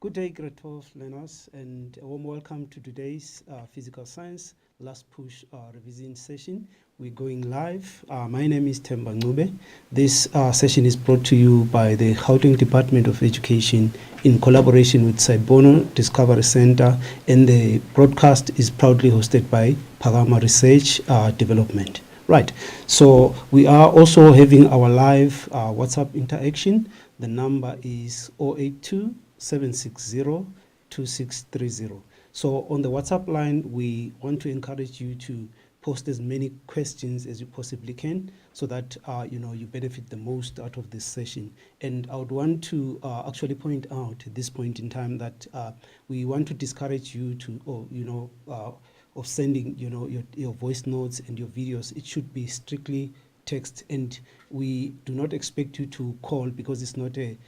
Good day, grade 12 learners, and a warm welcome to today's physical science last push revision session. We're going live. My name is Temba Ngube. This session is brought to you by the Gauteng Department of Education in collaboration with Saibono Discovery Center, and the broadcast is proudly hosted by Pagama Research Development. Right, so we are also having our live WhatsApp interaction. The number is 082 760 2630. So on the WhatsApp line, we want to encourage you to post as many questions as you possibly can, so that you benefit the most out of this session. And I would want to actually point out at this point in time that we want to discourage you to of sending your voice notes and your videos. It should be strictly text, and we do not expect you to call because it's not a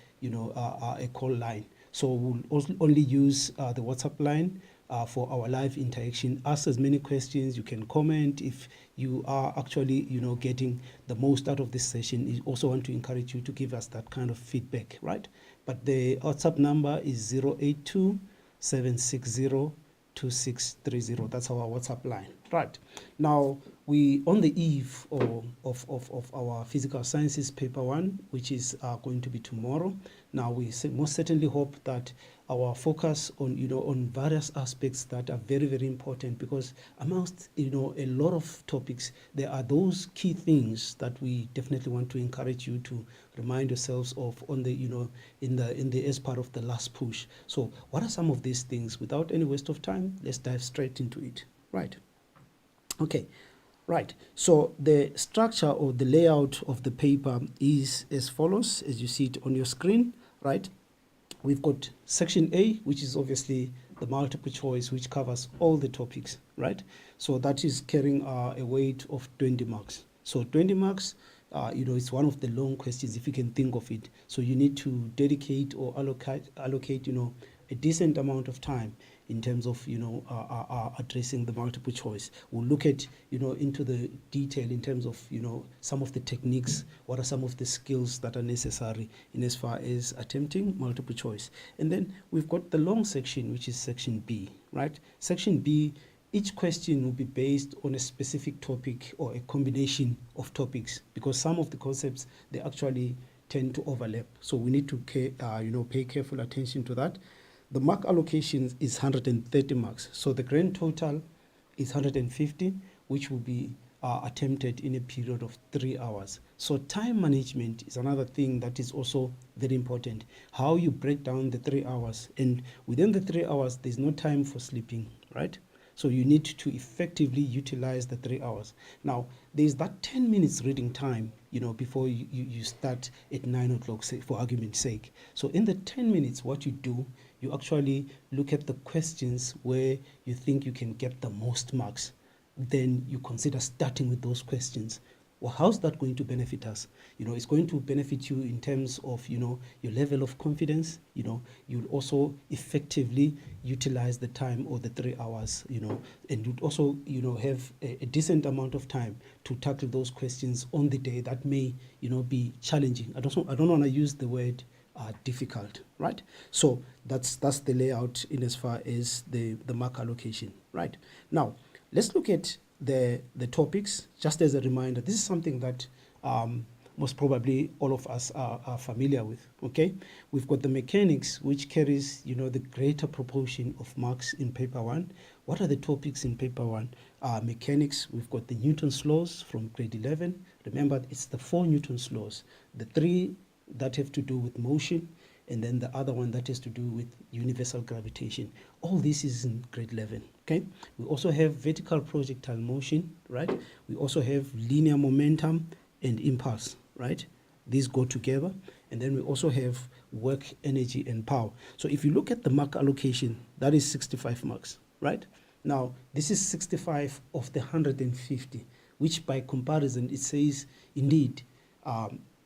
call line. So we'll only use the WhatsApp line for our live interaction. Ask as many questions. You can comment if you are actually getting the most out of this session. We also want to encourage you to give us that kind of feedback, right? But the WhatsApp number is 082 760 2630. That's our WhatsApp line. Right. Now, we on the eve of our physical sciences paper 1, which is going to be tomorrow. Now, we most certainly hope that our focus on various aspects that are very, very important, because amongst a lot of topics, there are those key things that we definitely want to encourage you to remind yourselves of on the in the as part of the last push. So what are some of these things? Without any waste of time, let's dive straight into it. Right. Okay. Right, so the structure or the layout of the paper is as follows, as you see it on your screen, right? We've got section A, which is obviously the multiple choice, which covers all the topics, right? So that is carrying a weight of 20 marks. So 20 marks, it's one of the long questions, if you can think of it. So you need to dedicate or allocate a decent amount of time in terms of addressing the multiple choice. We'll look at into the detail in terms of some of the techniques, what are some of the skills that are necessary in as far as attempting multiple choice. And then we've got the long section, which is section B, right? Section B, each question will be based on a specific topic or a combination of topics, because some of the concepts, they actually tend to overlap. So we need to pay careful attention to that. The mark allocation is 130 marks. So the grand total is 150, which will be attempted in a period of 3 hours. So time management is another thing that is also very important. How you break down the 3 hours, and within the 3 hours, there's no time for sleeping, right? So you need to effectively utilize the 3 hours. Now, there's that 10 minutes reading time, before you start at 9 o'clock, for argument's sake. So in the 10 minutes, what you do, you actually look at the questions where you think you can get the most marks. Then you consider starting with those questions. Well, how's that going to benefit us? It's going to benefit you in terms of, your level of confidence. You'll also effectively utilize the time or the 3 hours, and you'd also, have a decent amount of time to tackle those questions on the day that may, be challenging. I don't want to use the word difficult, right? So that's the layout in as far as the mark allocation, right? Now, let's look at the topics. Just as a reminder, this is something that most probably all of us are familiar with, okay? We've got the mechanics, which carries, the greater proportion of marks in paper 1. What are the topics in paper 1? Mechanics, we've got the Newton's laws from grade 11. Remember, it's the 4 Newton's laws, the 3 that have to do with motion, and then the other one that has to do with universal gravitation. All this is in grade 11, okay? We also have vertical projectile motion, right? We also have linear momentum and impulse, right? These go together. And then we also have work, energy, and power. So if you look at the mark allocation, that is 65 marks, right? Now, this is 65 of the 150, which by comparison, it says, indeed,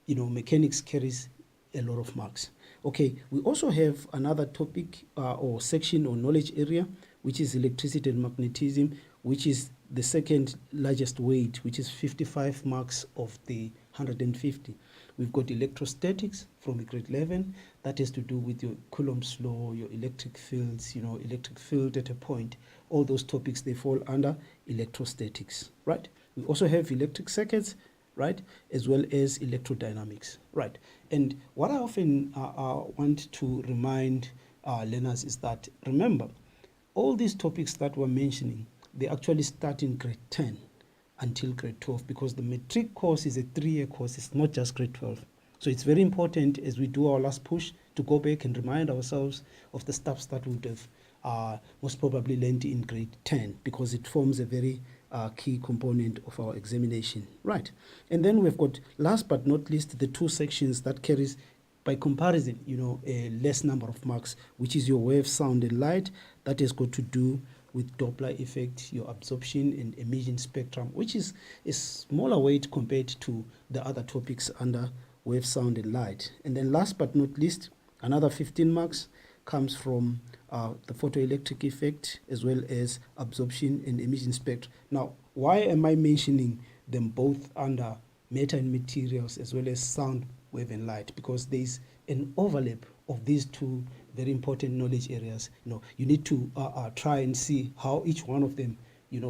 mechanics carries a lot of marks. Okay, we also have another topic or section or knowledge area, which is electricity and magnetism, which is the second largest weight, which is 55 marks of the 150. We've got electrostatics from grade 11. that has to do with your Coulomb's law, your electric fields, electric field at a point. All those topics, they fall under electrostatics, right? We also have electric circuits, right, as well as electrodynamics, right? And what I often want to remind learners is that, remember, all these topics that we're mentioning, they actually start in grade 10 until grade 12, because the matric course is a 3-year course. It's not just grade 12. So it's very important, as we do our last push, to go back and remind ourselves of the stuff that we would have most probably learned in grade 10, because it forms a very key component of our examination, right? And then we've got, last but not least, the 2 sections that carries, by comparison, a less number of marks, which is your wave, sound, and light. That has got to do with Doppler effect, your absorption and emission spectrum, which is a smaller weight compared to the other topics under wave, sound, and light. And then last but not least, another 15 marks comes from the photoelectric effect, as well as absorption and emission spectrum. Now, why am I mentioning them both under matter and materials, as well as sound, wave, and light? Because there's an overlap of these 2 very important knowledge areas. You need to try and see how each one of them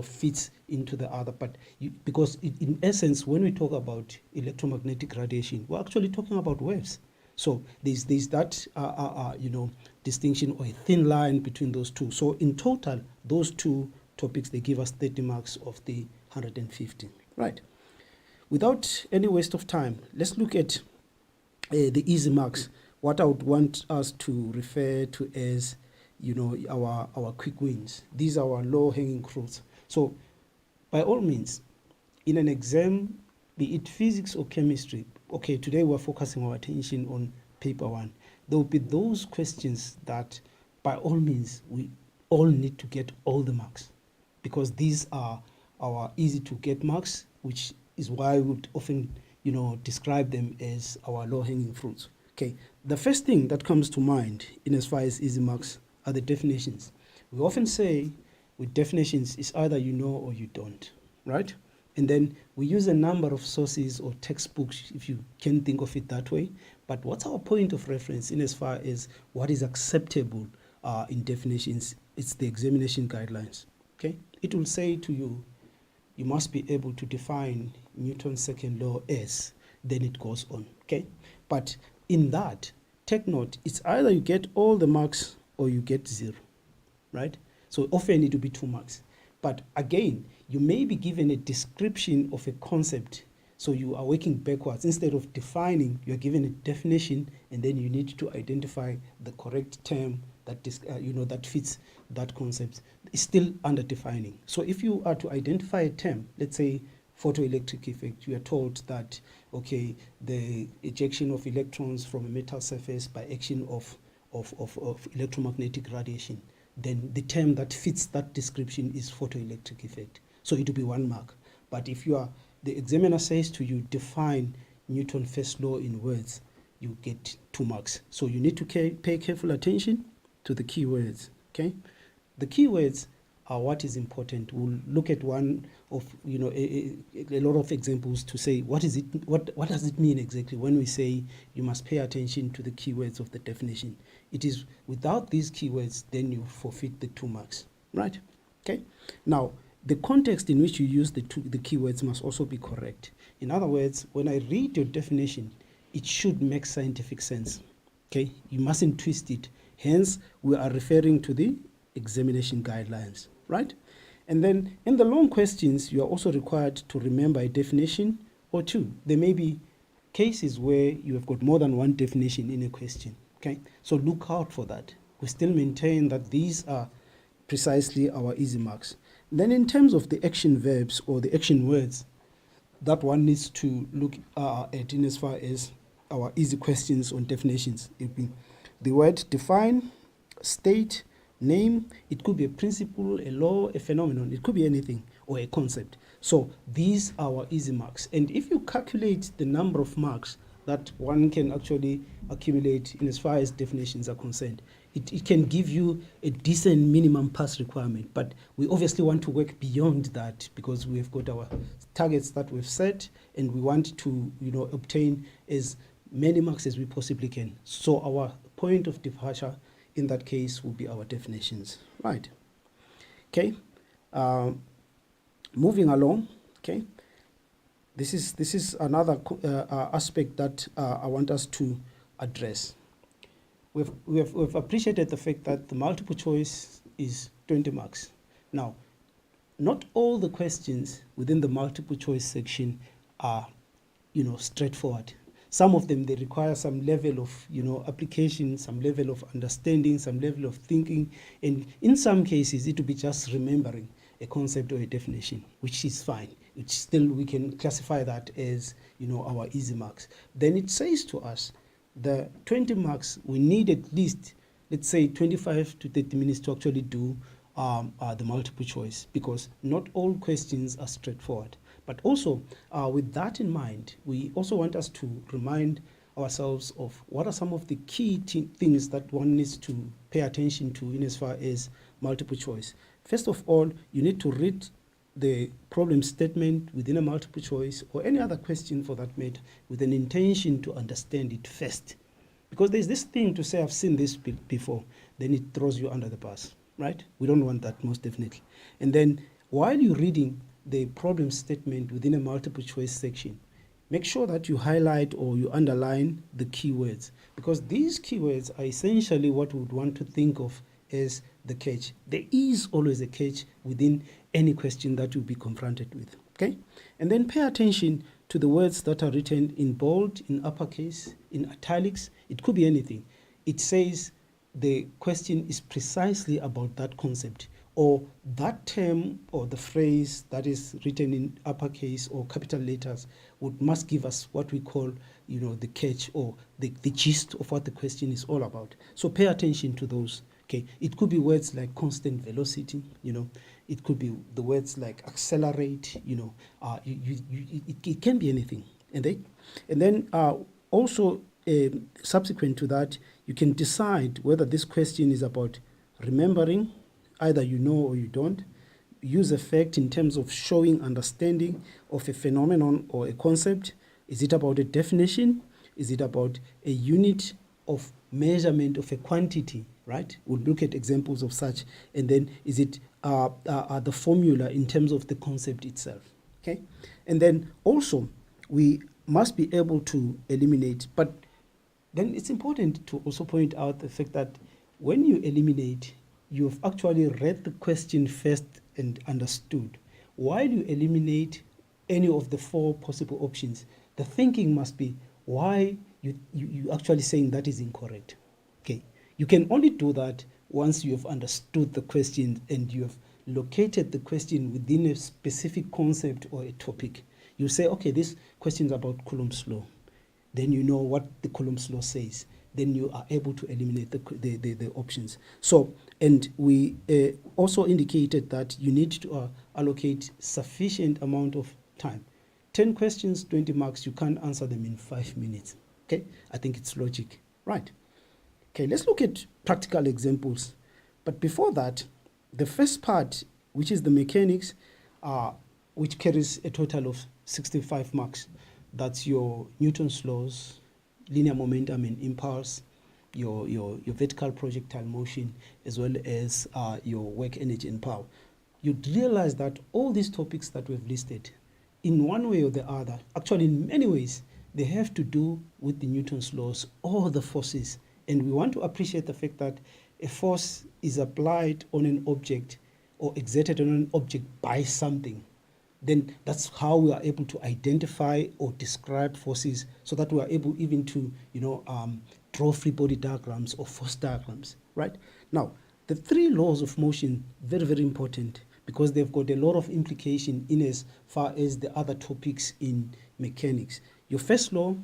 fits into the other. But because in essence, when we talk about electromagnetic radiation, we're actually talking about waves. So there's that distinction, or a thin line between those 2. So in total, those 2 topics, they give us 30 marks of the 150, right? Without any waste of time, let's look at the easy marks. What I would want us to refer to as, our quick wins. These are our low-hanging fruits. So by all means, in an exam, be it physics or chemistry, okay, today we're focusing our attention on paper 1. There will be those questions that, by all means, we all need to get all the marks, because these are our easy to get marks, which is why I would often, describe them as our low-hanging fruits. Okay, the first thing that comes to mind in as far as easy marks are the definitions. We often say with definitions, it's either you know or you don't, right? And then we use a number of sources or textbooks, if you can think of it that way. But what's our point of reference in as far as what is acceptable in definitions? It's the examination guidelines, okay? It will say to you, you must be able to define Newton's second law as, then it goes on, okay? But in that, take note, it's either you get all the marks or you get 0, right? So often it will be 2 marks. But again, you may be given a description of a concept, so you are working backwards. Instead of defining, you are given a definition, and then you need to identify the correct term that that fits that concept. It's still under defining. So if you are to identify a term, let's say photoelectric effect, you are told that, okay, the ejection of electrons from a metal surface by action of electromagnetic radiation, then the term that fits that description is photoelectric effect. So it will be 1 mark. But if the examiner says to you, define Newton's first law in words, you get 2 marks. So you need to pay careful attention to the keywords, okay? The keywords are what is important. We'll look at one of, a lot of examples to say, what is it, what does it mean exactly when we say you must pay attention to the keywords of the definition? It is without these keywords, then you forfeit the 2 marks, right? Okay. Now, the context in which you use the keywords must also be correct. In other words, when I read your definition, it should make scientific sense, okay? You mustn't twist it. Hence, we are referring to the examination guidelines, right? And then in the long questions, you are also required to remember a definition or 2. There may be cases where you have got more than 1 definition in a question, okay? So look out for that. We still maintain that these are precisely our easy marks. Then in terms of the action verbs or the action words, that one needs to look at in as far as our easy questions on definitions. It will be the word define, state, name. It could be a principle, a law, a phenomenon. It could be anything or a concept. So these are our easy marks. And if you calculate the number of marks that one can actually accumulate in as far as definitions are concerned, it can give you a decent minimum pass requirement. But we obviously want to work beyond that, because we've got our targets that we've set, and we want to obtain as many marks as we possibly can. So our point of departure in that case will be our definitions, right? Okay, moving along. Okay, this is another aspect that I want us to address. We've appreciated the fact that the multiple choice is 20 marks. Now, not all the questions within the multiple choice section are, straightforward. Some of them, they require some level of, application, some level of understanding, some level of thinking. And in some cases, it will be just remembering a concept or a definition, which is fine. Which still, we can classify that as, our easy marks. Then it says to us, the 20 marks, we need at least, let's say, 25 to 30 minutes to actually do the multiple choice, because not all questions are straightforward. But also, with that in mind, we also want us to remind ourselves of what are some of the key things that one needs to pay attention to in as far as multiple choice. First of all, you need to read the problem statement within a multiple choice or any other question for that matter with an intention to understand it first. Because there's this thing to say, I've seen this before, then it throws you under the bus, right? We don't want that, most definitely. And then while you're reading the problem statement within a multiple choice section, make sure that you highlight or you underline the keywords, because these keywords are essentially what we would want to think of as the catch. There is always a catch within any question that you'll be confronted with, okay? And then pay attention to the words that are written in bold, in uppercase, in italics. It could be anything. It says the question is precisely about that concept, or that term or the phrase that is written in uppercase or capital letters must give us what we call, the catch or the gist of what the question is all about. So pay attention to those. Okay, it could be words like constant velocity, it could be the words like accelerate, it can be anything. And then also subsequent to that, you can decide whether this question is about remembering, either you know or you don't. Use effect in terms of showing understanding of a phenomenon or a concept. Is it about a definition? Is it about a unit of measurement of a quantity, right? We'll look at examples of such. And then is it the formula in terms of the concept itself, okay? And then also, we must be able to eliminate, but then it's important to also point out the fact that when you eliminate, you've actually read the question first and understood. While you eliminate any of the four possible options, the thinking must be why you actually saying that is incorrect. Okay, you can only do that once you have understood the question and you have located the question within a specific concept or a topic. You say, okay, this question is about Coulomb's law. Then you know what the Coulomb's law says. Then you are able to eliminate the options. So, and we also indicated that you need to allocate sufficient amount of time. 10 questions, 20 marks, you can't answer them in 5 minutes. Okay, I think it's logic, right? Okay, let's look at practical examples. But before that, the first part, which is the mechanics, which carries a total of 65 marks. That's your Newton's laws, linear momentum and impulse, your vertical projectile motion, as well as your work, energy, and power. You'd realize that all these topics that we've listed, in one way or the other, actually in many ways, they have to do with the Newton's laws or the forces. And we want to appreciate the fact that a force is applied on an object or exerted on an object by something. Then that's how we are able to identify or describe forces, so that we are able even to, draw free body diagrams or force diagrams, right? Now, the three laws of motion, very, very important, because they've got a lot of implication in as far as the other topics in mechanics. Your first law,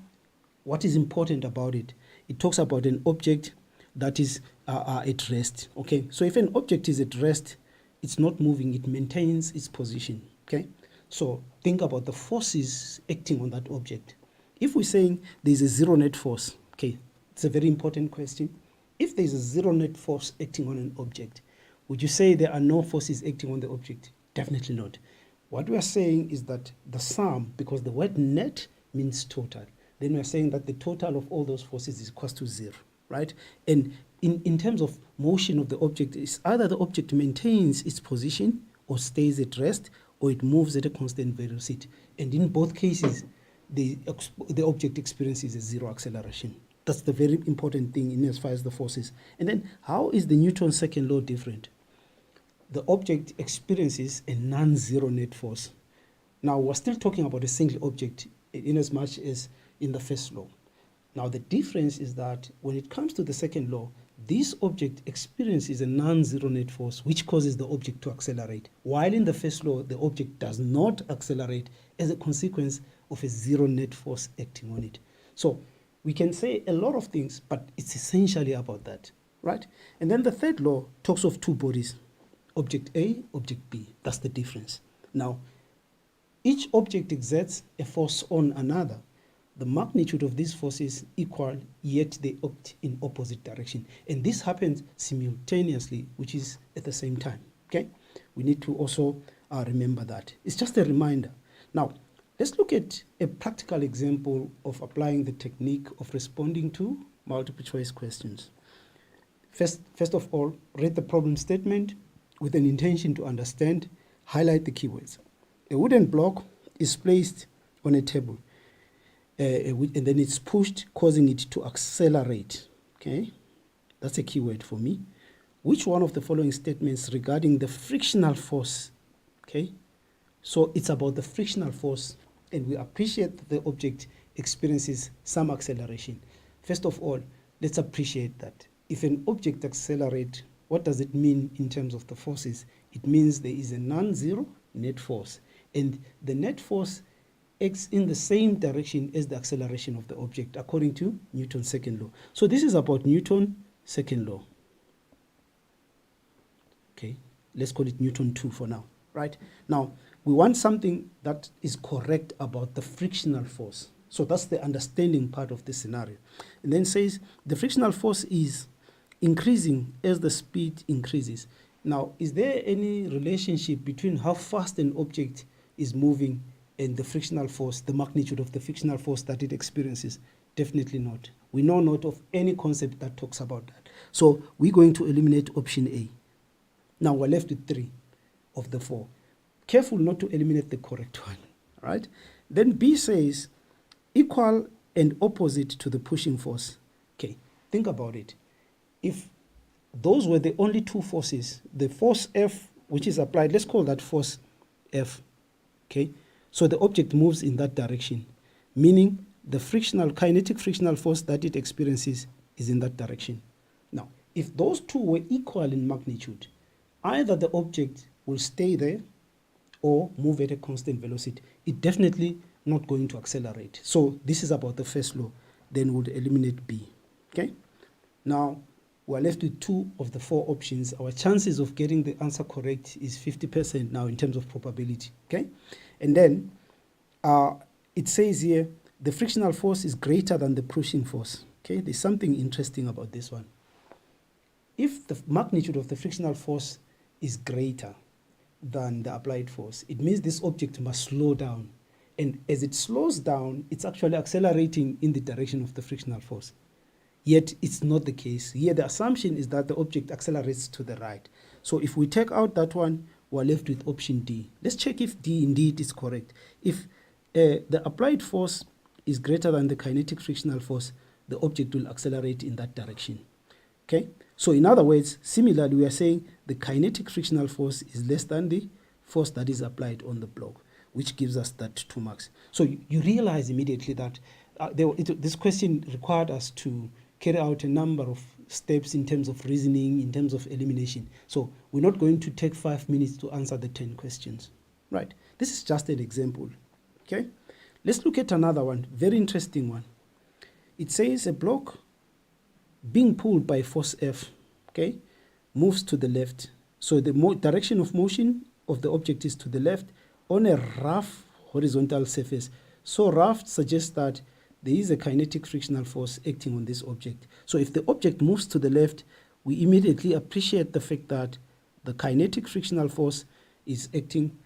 what is important about it? It talks about an object that is at rest, okay? So if an object is at rest, it's not moving, it maintains its position, okay? So think about the forces acting on that object. If we're saying there's a zero net force, okay, it's a very important question. If there's a zero net force acting on an object, would you say there are no forces acting on the object? Definitely not. What we are saying is that the sum, because the word net means total, then we are saying that the total of all those forces is equal to zero, right? And in terms of motion of the object, it's either the object maintains its position or stays at rest, or it moves at a constant velocity. And in both cases, the object experiences a zero acceleration. That's the very important thing in as far as the forces. And then how is the Newton's second law different? The object experiences a non-zero net force. Now, we're still talking about a single object in as much as in the first law. Now, the difference is that when it comes to the second law, this object experiences a non-zero net force, which causes the object to accelerate. While in the first law, the object does not accelerate as a consequence of a zero net force acting on it. So we can say a lot of things, but it's essentially about that, right? And then the third law talks of two bodies, object A, object B. That's the difference. Now, each object exerts a force on another. The magnitude of these forces equal, yet they act in opposite direction. And this happens simultaneously, which is at the same time, okay? We need to also remember that. It's just a reminder. Now, let's look at a practical example of applying the technique of responding to multiple choice questions. First of all, read the problem statement with an intention to understand, highlight the keywords. A wooden block is placed on a table. And then it's pushed, causing it to accelerate. Okay, that's a keyword for me. Which one of the following statements regarding the frictional force? Okay, so it's about the frictional force, and we appreciate that the object experiences some acceleration. First of all, let's appreciate that. If an object accelerates, what does it mean in terms of the forces? It means there is a non-zero net force, and the net force acts in the same direction as the acceleration of the object, according to Newton's second law. So this is about Newton's second law. Okay, let's call it Newton 2 for now, right? Now, we want something that is correct about the frictional force. So that's the understanding part of the scenario. And then says the frictional force is increasing as the speed increases. Now, is there any relationship between how fast an object is moving and the frictional force, the magnitude of the frictional force that it experiences? Definitely not. We know not of any concept that talks about that. So we're going to eliminate option A. Now we're left with 3 of the 4. Careful not to eliminate the correct one, right? Then B says equal and opposite to the pushing force. Okay, think about it. If those were the only two forces, the force F, which is applied, let's call that force F, okay? So the object moves in that direction, meaning the kinetic frictional force that it experiences is in that direction. Now, if those two were equal in magnitude, either the object will stay there or move at a constant velocity. It's definitely not going to accelerate. So this is about the first law. Then we'll eliminate B, okay? Now, we're left with 2 of the 4 options. Our chances of getting the answer correct is 50% now in terms of probability, okay? And then it says here, the frictional force is greater than the pushing force, okay? There's something interesting about this one. If the magnitude of the frictional force is greater than the applied force, it means this object must slow down. And as it slows down, it's actually accelerating in the direction of the frictional force. Yet it's not the case. Here the assumption is that the object accelerates to the right. So if we take out that one, we're left with option D. Let's check if D indeed is correct. If the applied force is greater than the kinetic frictional force, the object will accelerate in that direction. Okay? So in other words, similarly, we are saying the kinetic frictional force is less than the force that is applied on the block, which gives us that 2 marks. So you realize immediately that this question required us to carry out a number of steps in terms of reasoning, in terms of elimination. So we're not going to take 5 minutes to answer the 10 questions, right? This is just an example, okay? Let's look at another one, very interesting one. It says a block being pulled by force F, okay, moves to the left. So the direction of motion of the object is to the left on a rough horizontal surface. So rough suggests that there is a kinetic frictional force acting on this object. So if the object moves to the left, we immediately appreciate the fact that the kinetic frictional force is acting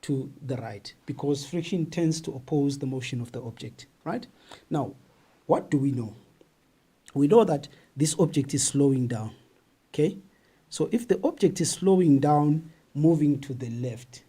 to the right, because friction tends to oppose the motion of the object, right? Now, what do we know? We know that this object is slowing down. Okay, so if the object is slowing down, moving to the left,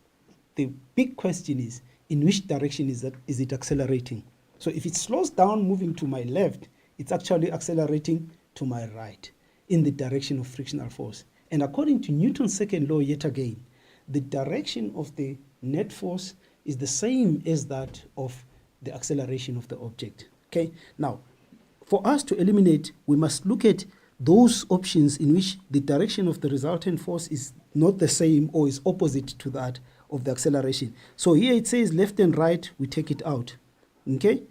the big question is, in which direction is it accelerating? So if it slows down moving to my left, it's actually accelerating to my right in the direction of frictional force. And according to Newton's second law, yet again, the direction of the net force is the same as that of the acceleration of the object. Okay, now for us to eliminate, we must look at those options in which the direction of the resultant force is not the same or is opposite to that of the acceleration. So here it says left and right, we take it out. Okay,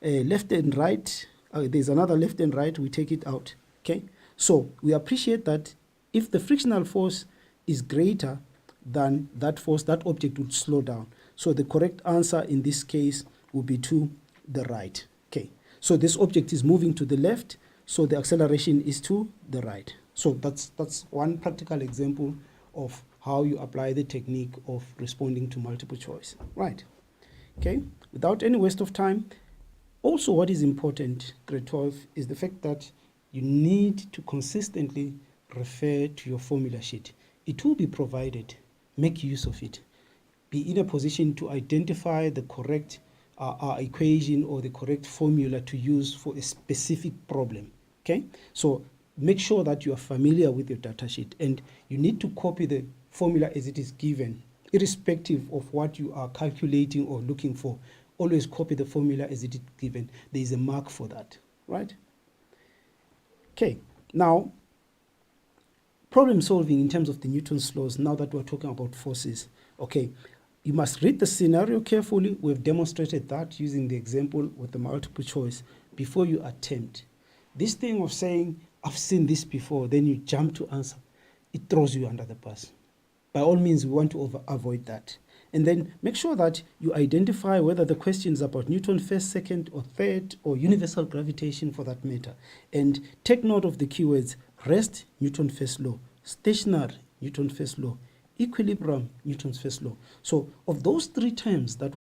left and right, there's another left and right, we take it out. Okay, so we appreciate that if the frictional force is greater than that force, that object would slow down. So the correct answer in this case will be to the right. Okay, so this object is moving to the left, so the acceleration is to the right. So that's one practical example of how you apply the technique of responding to multiple choice. Right. Okay, without any waste of time, also what is important, grade 12, is the fact that you need to consistently refer to your formula sheet. It will be provided. Make use of it. Be in a position to identify the correct equation or the correct formula to use for a specific problem. Okay, so make sure that you are familiar with your data sheet, and you need to copy the formula as it is given, irrespective of what you are calculating or looking for. Always copy the formula as it is given. There is a mark for that, right? Okay, now problem solving in terms of the Newton's laws, now that we're talking about forces. Okay, you must read the scenario carefully. We've demonstrated that using the example with the multiple choice before you attempt. This thing of saying, I've seen this before, then you jump to answer, it throws you under the bus. By all means, we want to avoid that. And then make sure that you identify whether the question is about Newton first, second, or third, or universal gravitation for that matter. And take note of the keywords: rest, Newton first law; stationary, Newton first law; equilibrium, Newton's first law. So of those three terms that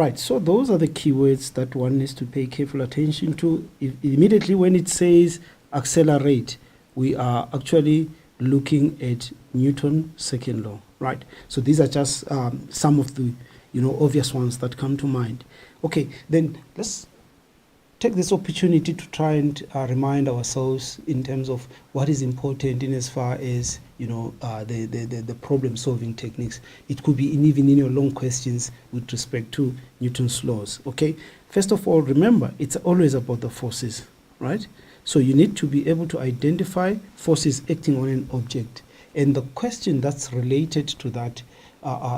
Right, so those are the keywords that one needs to pay careful attention to. Immediately when it says accelerate, we are actually looking at Newton's second law, right? So these are just some of the, obvious ones that come to mind. Okay, then let's take this opportunity to try and remind ourselves in terms of what is important in as far as the problem solving techniques. It could be even in your long questions with respect to Newton's laws. Okay, first of all, remember it's always about the forces, right? So you need to be able to identify forces acting on an object, and the question that's related to that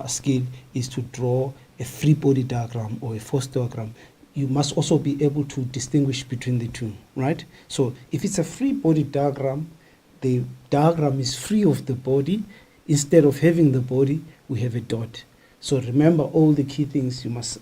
skill is to draw a free body diagram or a force diagram. You must also be able to distinguish between the two, right? So if it's a free body diagram, the diagram is free of the body. Instead of having the body, we have a dot. So remember all the key things. You must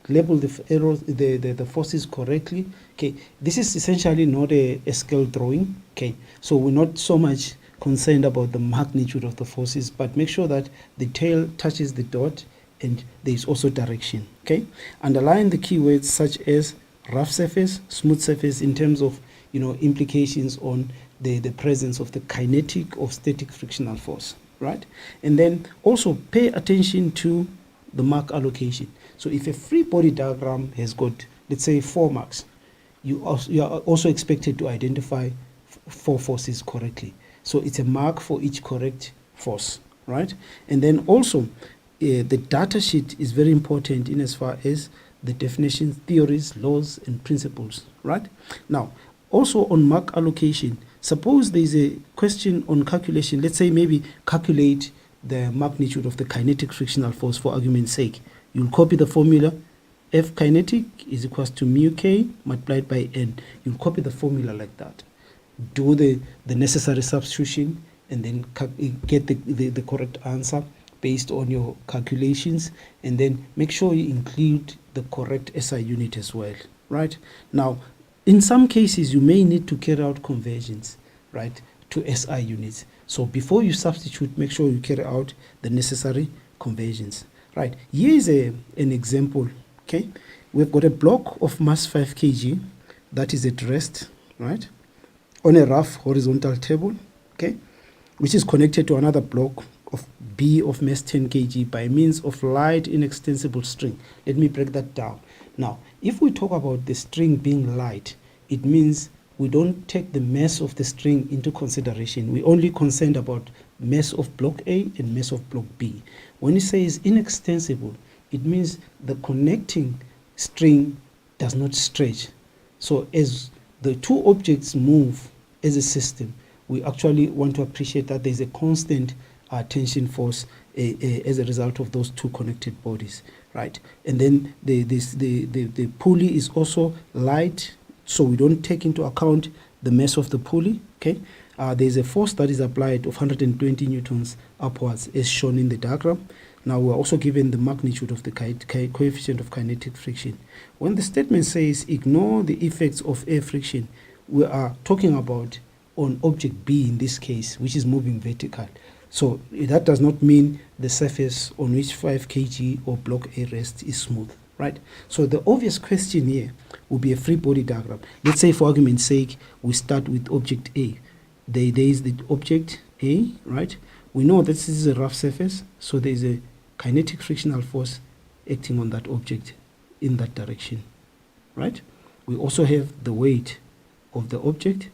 label the errors, the forces correctly. Okay, this is essentially not a scale drawing. Okay, so we're not so much concerned about the magnitude of the forces, but make sure that the tail touches the dot and there is also direction. Okay, underline the keywords such as rough surface, smooth surface, in terms of implications on the presence of the kinetic or static frictional force, right? And then also pay attention to the mark allocation. So if a free body diagram has got, let's say, 4 marks, you are also expected to identify 4 forces correctly. So it's a mark for each correct force, right? And then also the data sheet is very important in as far as the definitions, theories, laws, and principles, right? Now, also on mark allocation, suppose there is a question on calculation. Let's say maybe calculate the magnitude of the kinetic frictional force for argument's sake. You'll copy the formula. F kinetic is equals to mu k multiplied by n. You'll copy the formula like that. Do the necessary substitution and then get the correct answer based on your calculations, and then make sure you include the correct SI unit as well, right? Now, in some cases, you may need to carry out conversions, right, to SI units. So before you substitute, make sure you carry out the necessary conversions, right? Here is an example, okay? We've got a block of mass 5 kg that is at rest, right, on a rough horizontal table, okay, which is connected to another block of B of mass 10 kg by means of light inextensible string. Let me break that down. Now, if we talk about the string being light, it means we don't take the mass of the string into consideration. We're only concerned about mass of block A and mass of block B. When it says inextensible, it means the connecting string does not stretch. So as the two objects move as a system, we actually want to appreciate that there's a constant tension force as a result of those two connected bodies, right? And then the pulley is also light, so we don't take into account the mass of the pulley, okay? There's a force that is applied of 120 newtons upwards as shown in the diagram. Now we're also given the magnitude of the coefficient of kinetic friction. When the statement says ignore the effects of air friction, we are talking about on object B in this case, which is moving vertical. So that does not mean the surface on which 5 kg or block A rests is smooth, right? So the obvious question here will be a free body diagram. Let's say for argument's sake, we start with object A. There is the object A, right? We know this is a rough surface, so there is a kinetic frictional force acting on that object in that direction, right? We also have the weight of the object,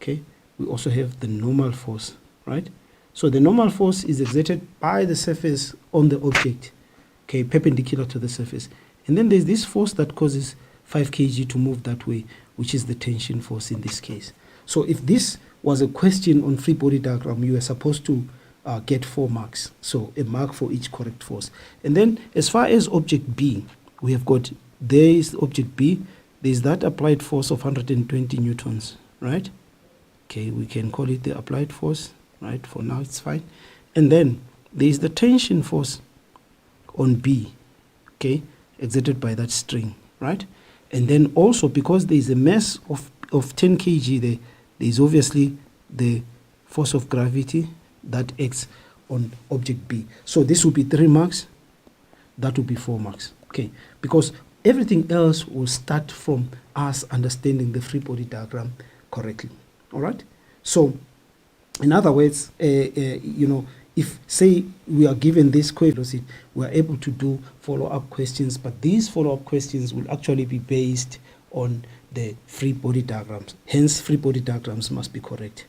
okay? We also have the normal force, right? So the normal force is exerted by the surface on the object, okay, perpendicular to the surface. And then there's this force that causes 5 kg to move that way, which is the tension force in this case. So if this was a question on free body diagram, you were supposed to get 4 marks. So a mark for each correct force. And then as far as object B, we have got, there is object B, there's that applied force of 120 newtons, right? Okay, we can call it the applied force. Right, for now it's fine. And then there is the tension force on B, okay, exerted by that string, right? And then also because there is a mass of 10 kg there is obviously the force of gravity that acts on object B. So this will be 3 marks, that will be 4 marks, Okay, because everything else will start from us understanding the free body diagram correctly. All right. So, in other words, if say we are given this question, we are able to do follow-up questions, but these follow-up questions will actually be based on the free body diagrams. Hence, free body diagrams must be correct.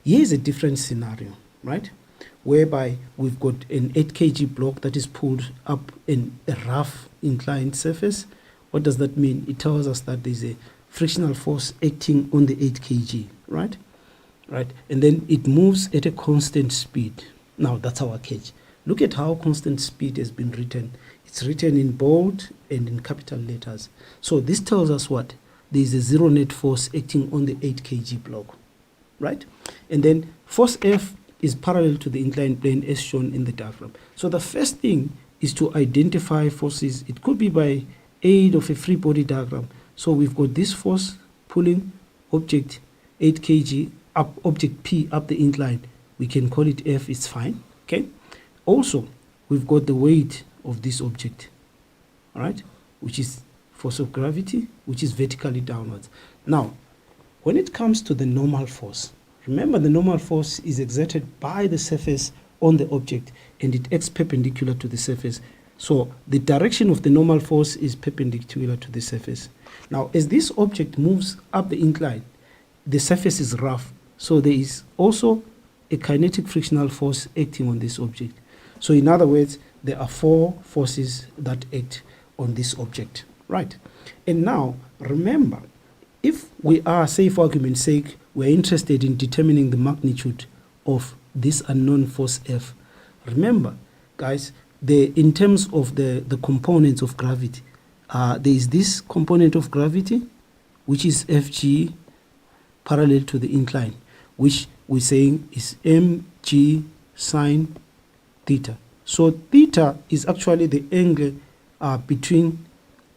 Here's a different scenario, right? Whereby we've got an 8 kg block that is pulled up in a rough inclined surface. What does that mean? It tells us that there's a frictional force acting on the 8 kg, right? Right, and then it moves at a constant speed. Now that's our catch. Look at how constant speed has been written. It's written in bold and in capital letters. So this tells us what? There is a zero net force acting on the 8 kg block, right? And then force F is parallel to the inclined plane as shown in the diagram. So the first thing is to identify forces. It could be by aid of a free body diagram. So we've got this force pulling object 8 kg up, object P up the incline. We can call it F, it's fine. Okay. Also, we've got the weight of this object, all right, which is force of gravity, which is vertically downwards. Now, when it comes to the normal force, remember the normal force is exerted by the surface on the object and it acts perpendicular to the surface. So the direction of the normal force is perpendicular to the surface. Now, as this object moves up the incline, the surface is rough. So there is also a kinetic frictional force acting on this object. So in other words, there are 4 forces that act on this object, right? And now, remember, if we are, say for argument's sake, we're interested in determining the magnitude of this unknown force F. Remember, guys, in terms of the components of gravity, there is this component of gravity, which is Fg parallel to the incline, which we're saying is mg sine theta. So theta is actually the angle between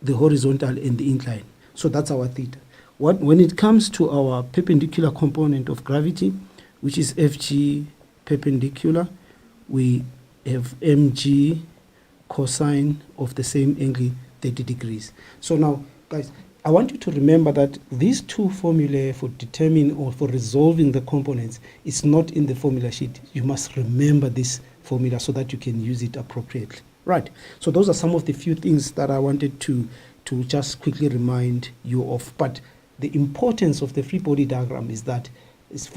the horizontal and the incline. So that's our theta. When it comes to our perpendicular component of gravity, which is Fg perpendicular, we have mg cosine of the same angle, 30 degrees. So now, guys, I want you to remember that these 2 formulae for determining or for resolving the components is not in the formula sheet. You must remember this formula so that you can use it appropriately. Right. So those are some of the few things that I wanted to just quickly remind you of. But the importance of the free body diagram is that as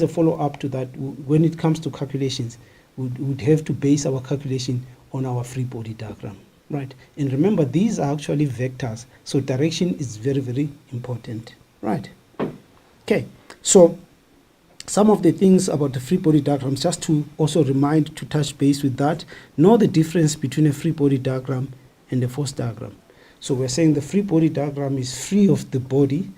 a follow-up to that, when it comes to calculations, we would have to base our calculation on our free body diagram. Right, and remember these are actually vectors, so direction is very, very important. Right. Okay, so some of the things about the free body diagrams, just to also remind, to touch base with that, know the difference between a free body diagram and a force diagram. So we're saying the free body diagram is free of the body.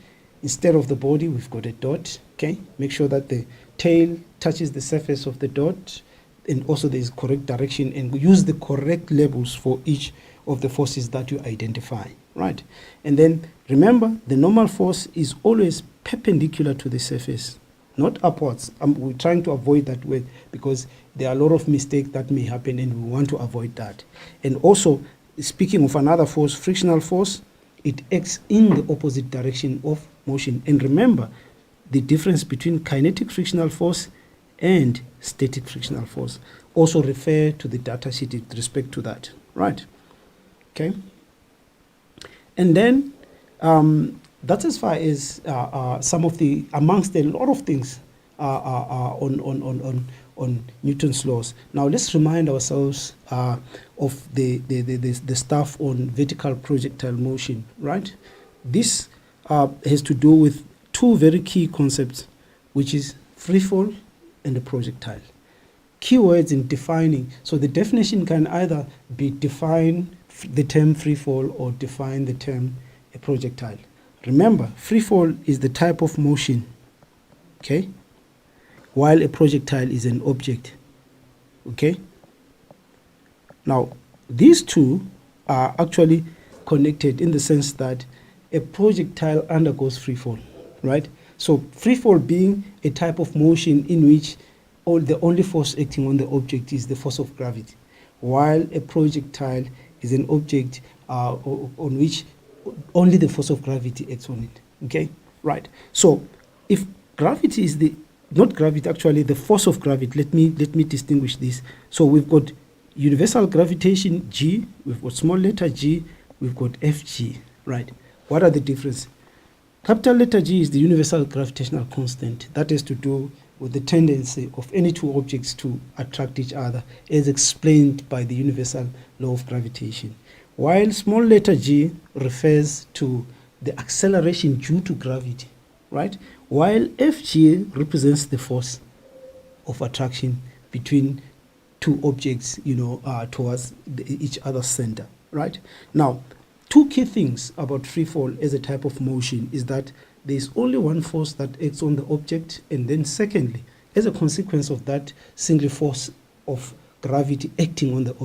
Instead of the body, we've got a dot. Okay, make sure that the tail touches the surface of the dot, and also there is correct direction, and use the correct labels for each of the forces that you identify, right? And then remember, the normal force is always perpendicular to the surface, not upwards. We're trying to avoid that word because there are a lot of mistakes that may happen and we want to avoid that. And also, speaking of another force, frictional force, it acts in the opposite direction of motion. And remember, the difference between kinetic frictional force and static frictional force. Also refer to the data sheet with respect to that, right? Okay. And then that's as far as some of the, amongst a lot of things on Newton's laws. Now let's remind ourselves of the stuff on vertical projectile motion, right? This has to do with 2 very key concepts, which is free fall and a projectile. Keywords in defining. So the definition can either be define the term free fall or define the term a projectile. Remember, free fall is the type of motion, okay, while a projectile is an object, okay. Now, these 2 are actually connected in the sense that a projectile undergoes free fall, right? So free fall being a type of motion in which the only force acting on the object is the force of gravity, while a projectile is an object on which only the force of gravity acts on it. Okay, right. So if gravity is not gravity, actually the force of gravity, let me distinguish this. So we've got universal gravitation G, we've got small letter g, we've got Fg, right? What are the differences? Capital letter G is the universal gravitational constant. That has to do with the tendency of any two objects to attract each other, as explained by the universal law of gravitation. While small letter g refers to the acceleration due to gravity, right? While Fg represents the force of attraction between two objects, towards each other's center, right? Now, two key things about free fall as a type of motion is that there is only one force that acts on the object, and then secondly, as a consequence of that single force of gravity acting on the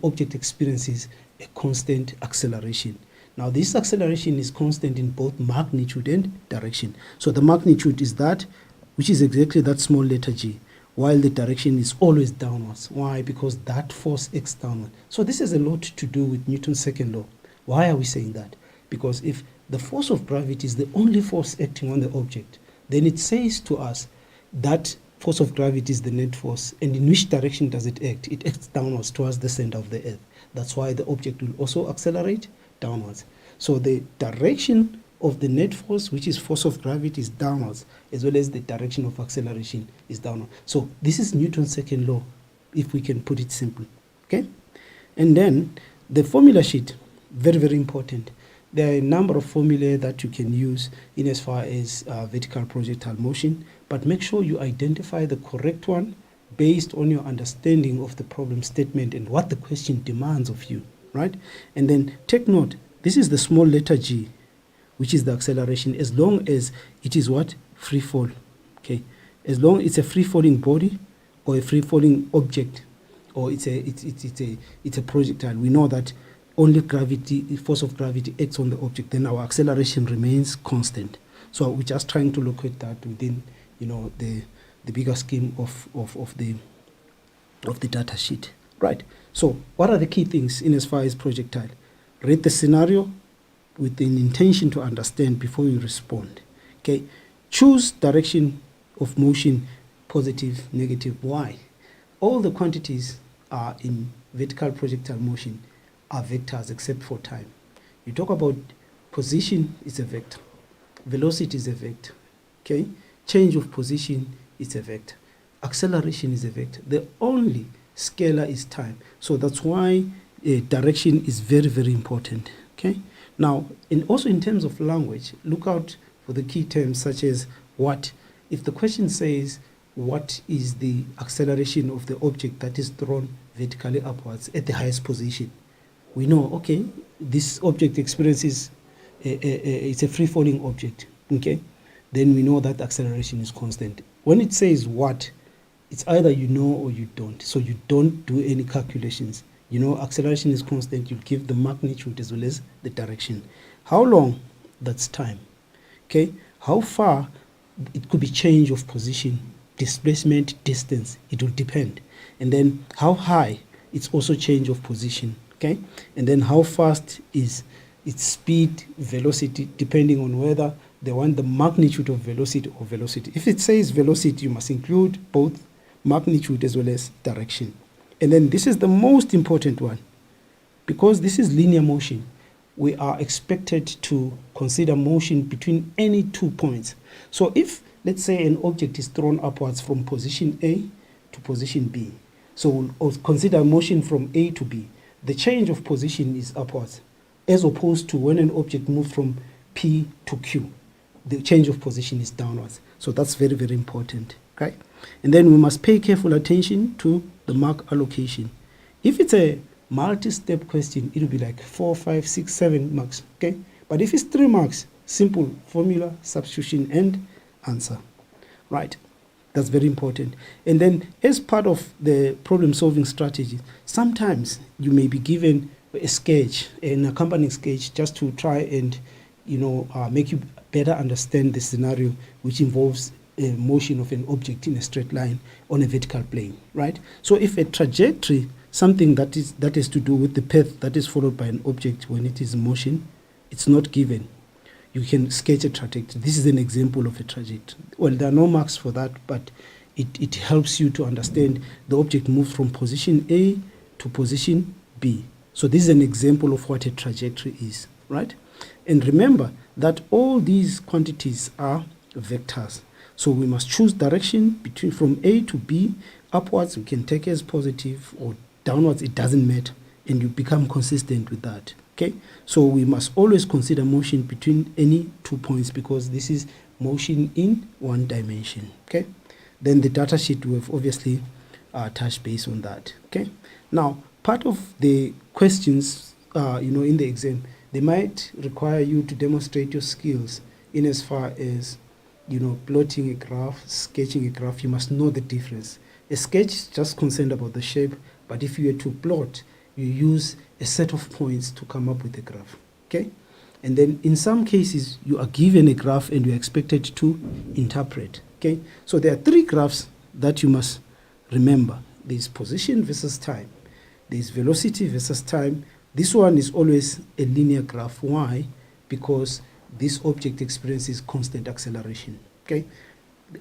object experiences a constant acceleration. Now, this acceleration is constant in both magnitude and direction. So the magnitude is that, which is exactly that small letter g, while the direction is always downwards. Why? Because that force acts downward. So this has a lot to do with Newton's second law. Why are we saying that? Because if the force of gravity is the only force acting on the object, then it says to us that force of gravity is the net force, and in which direction does it act? It acts downwards towards the center of the earth. That's why the object will also accelerate downwards. So the direction of the net force, which is force of gravity, is downwards, as well as the direction of acceleration is downward. So this is Newton's second law, if we can put it simply. Okay? And then the formula sheet, very, very important. There are a number of formulae that you can use in as far as vertical projectile motion, but make sure you identify the correct one based on your understanding of the problem statement and what the question demands of you, right? And then take note, this is the small letter g, which is the acceleration, as long as it is what? Free fall, okay? As long as it's a free-falling body or a free-falling object, or it's a projectile, we know that only gravity, force of gravity acts on the object, then our acceleration remains constant. So we're just trying to locate that within, the bigger scheme of the data sheet, right? So what are the key things in as far as projectile? Read the scenario with an intention to understand before you respond, okay? Choose direction of motion, positive, negative. Why? All the quantities are in vertical projectile motion are vectors except for time. You talk about position, is a vector. Velocity is a vector, okay? Change of position is a vector. Acceleration is a vector. The only scalar is time. So that's why direction is very, very important, okay? Now, also in terms of language, look out for the key terms such as what. If the question says, what is the acceleration of the object that is thrown vertically upwards at the highest position? We know, okay, this object experiences, it's a free-falling object, okay? Then we know that acceleration is constant. When it says what, it's either you know or you don't. So you don't do any calculations. You know, acceleration is constant. You give the magnitude as well as the direction. How long? That's time, okay? How far? It could be change of position, displacement, distance. It will depend. And then how high? It's also change of position. Okay, and then how fast is its speed, velocity, depending on whether they want the magnitude of velocity or velocity. If it says velocity, you must include both magnitude as well as direction. And then this is the most important one. Because this is linear motion, we are expected to consider motion between any 2 points. So if, let's say, an object is thrown upwards from position A to position B, so we'll consider motion from A to B. The change of position is upwards, as opposed to when an object moves from P to Q. The change of position is downwards. So that's very, very important, okay? And then we must pay careful attention to the mark allocation. If it's a multi-step question, it'll be like 4, 5, 6, 7 marks, okay? But if it's 3 marks, simple formula, substitution, and answer, right? That's very important. And then as part of the problem-solving strategy, sometimes you may be given a sketch, an accompanying sketch, just to try and, make you better understand the scenario, which involves motion of an object in a straight line on a vertical plane, right? So if a trajectory something that is to do with the path that is followed by an object when it is in motion, it's not given. You can sketch a trajectory. This is an example of a trajectory. Well, there are no marks for that, but it helps you to understand the object moves from position A to position B. So this is an example of what a trajectory is, right? And remember that all these quantities are vectors. So we must choose direction between from A to B. Upwards we can take as positive, or downwards it doesn't matter, and you become consistent with that. Okay, so we must always consider motion between any 2 points, because this is motion in one dimension. Okay, then the data sheet we have obviously touched base on that. Okay, now part of the questions in the exam, they might require you to demonstrate your skills in as far as plotting a graph, sketching a graph. You must know the difference. A sketch is just concerned about the shape, but if you were to plot, you use a set of points to come up with a graph. Okay, and then in some cases you are given a graph and you are expected to interpret. Okay, so there are 3 graphs that you must remember. There's position versus time, there's velocity versus time. This one is always a linear graph. Why? Because this object experiences constant acceleration. Okay,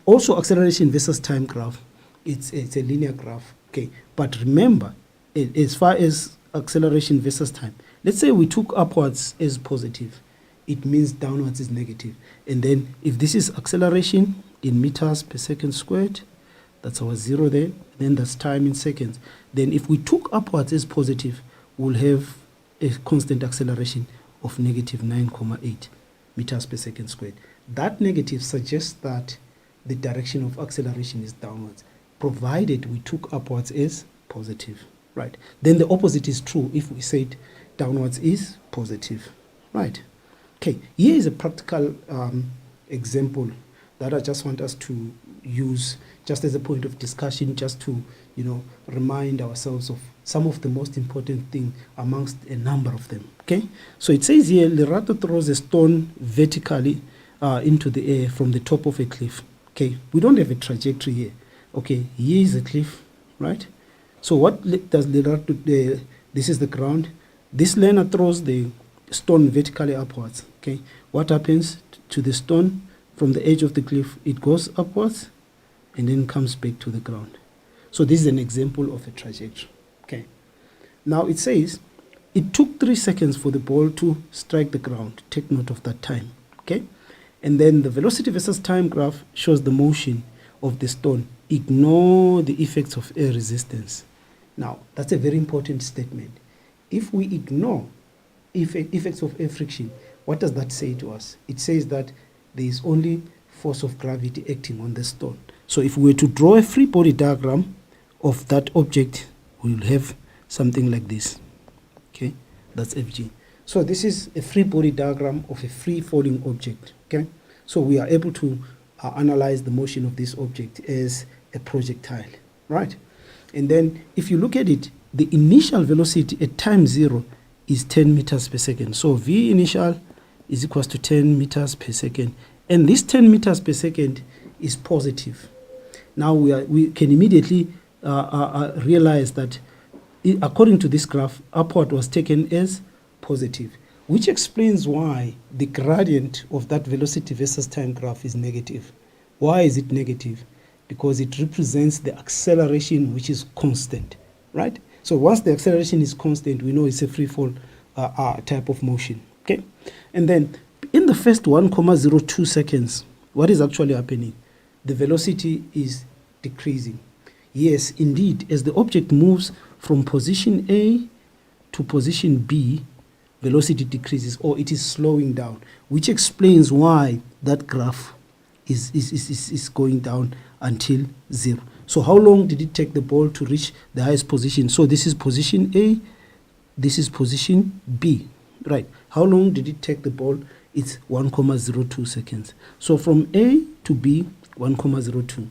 also acceleration versus time graph, it's a linear graph. Okay, but remember, as far as acceleration versus time, let's say we took upwards as positive, it means downwards is negative. And then if this is acceleration in meters per second squared, that's our 0 there, then that's time in seconds. Then if we took upwards as positive, we'll have a constant acceleration of negative 9.8 meters per second squared. That negative suggests that the direction of acceleration is downwards, provided we took upwards as positive. Right, then the opposite is true if we said downwards is positive. Right, okay, here is a practical example that I just want us to use just as a point of discussion, just to remind ourselves of some of the most important things amongst a number of them. Okay, so it says here, Lerato throws a stone vertically into the air from the top of a cliff. Okay, we don't have a trajectory here. Okay, here is a cliff, right? So what does Lerato do? This is the ground. This learner throws the stone vertically upwards. Okay, what happens to the stone from the edge of the cliff? It goes upwards and then comes back to the ground. So this is an example of a trajectory. Okay, now it says it took 3 seconds for the ball to strike the ground. Take note of that time. Okay, and then the velocity versus time graph shows the motion of the stone. Ignore the effects of air resistance. Now, that's a very important statement. If we ignore effects of air friction, what does that say to us? It says that there is only force of gravity acting on the stone. So if we were to draw a free body diagram of that object, we will have something like this. Okay, that's FG. So this is a free body diagram of a free falling object. Okay, so we are able to analyze the motion of this object as a projectile, right? And then if you look at it, the initial velocity at time 0 is 10 meters per second. So V initial is equals to 10 meters per second. And this 10 meters per second is positive. Now we can immediately realize that according to this graph, upward was taken as positive, which explains why the gradient of that velocity versus time graph is negative. Why is it negative? Because it represents the acceleration, which is constant, right? So once the acceleration is constant, we know it's a free fall type of motion. Okay, and then in the first 1.02 seconds, what is actually happening? The velocity is decreasing. Yes, indeed, as the object moves from position A to position B, velocity decreases, or it is slowing down, which explains why that graph is going down until 0. So how long did it take the ball to reach the highest position? So this is position A, this is position B, right? How long did it take the ball? It's 1.02 seconds. So from A to B, 1.02.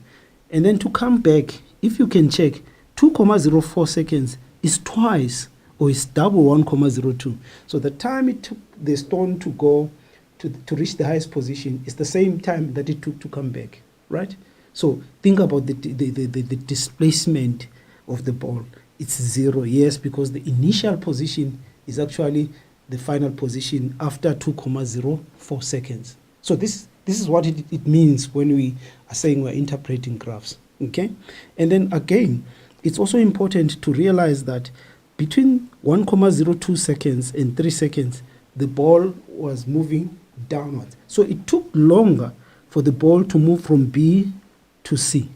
And then to come back, if you can check, 2.04 seconds is twice, or is double 1.02. So the time it took the stone to go to reach the highest position is the same time that it took to come back, right? So think about the displacement of the ball. it's 0. Yes, because the initial position is actually the final position after 2,04 seconds. So this is what it means when we are saying we're interpreting graphs. Okay, and then again, it's also important to realize that between 1,02 seconds and 3 seconds, the ball was moving downwards. So it took longer for the ball to move from B to C.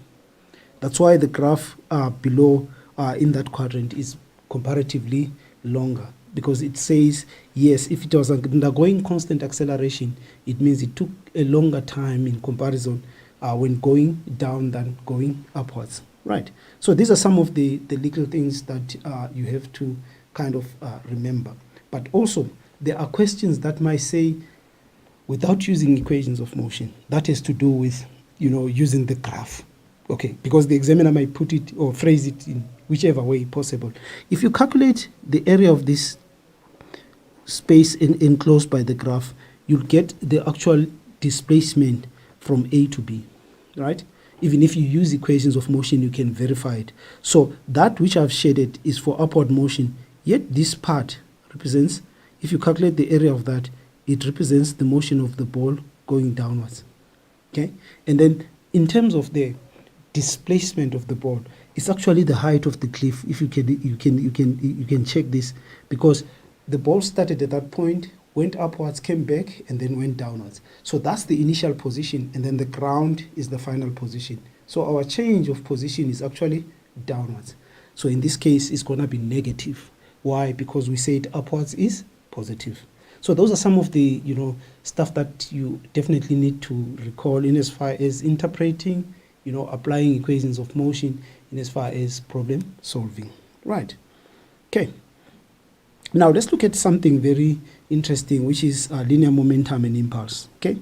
That's why the graph below in that quadrant is comparatively longer, because it says, yes, if it was undergoing constant acceleration, it means it took a longer time in comparison when going down than going upwards. Right. So these are some of the little things that you have to kind of remember. But also, there are questions that might say, without using equations of motion, that has to do with, using the graph. Okay, because the examiner might put it or phrase it in whichever way possible. If you calculate the area of this space enclosed by the graph, you'll get the actual displacement from A to B, right? Even if you use equations of motion, you can verify it. So that which I've shaded is for upward motion, yet this part represents, if you calculate the area of that, it represents the motion of the ball going downwards. Okay, and then in terms of the displacement of the ball, it's actually the height of the cliff. If you can check this, because the ball started at that point, went upwards, came back, and then went downwards. So that's the initial position, and then the ground is the final position. So our change of position is actually downwards. So in this case, it's going to be negative. Why? Because we said upwards is positive. So those are some of the stuff that you definitely need to recall in as far as interpreting, applying equations of motion in as far as problem solving. Right. Okay. Now let's look at something very interesting, which is linear momentum and impulse. Okay.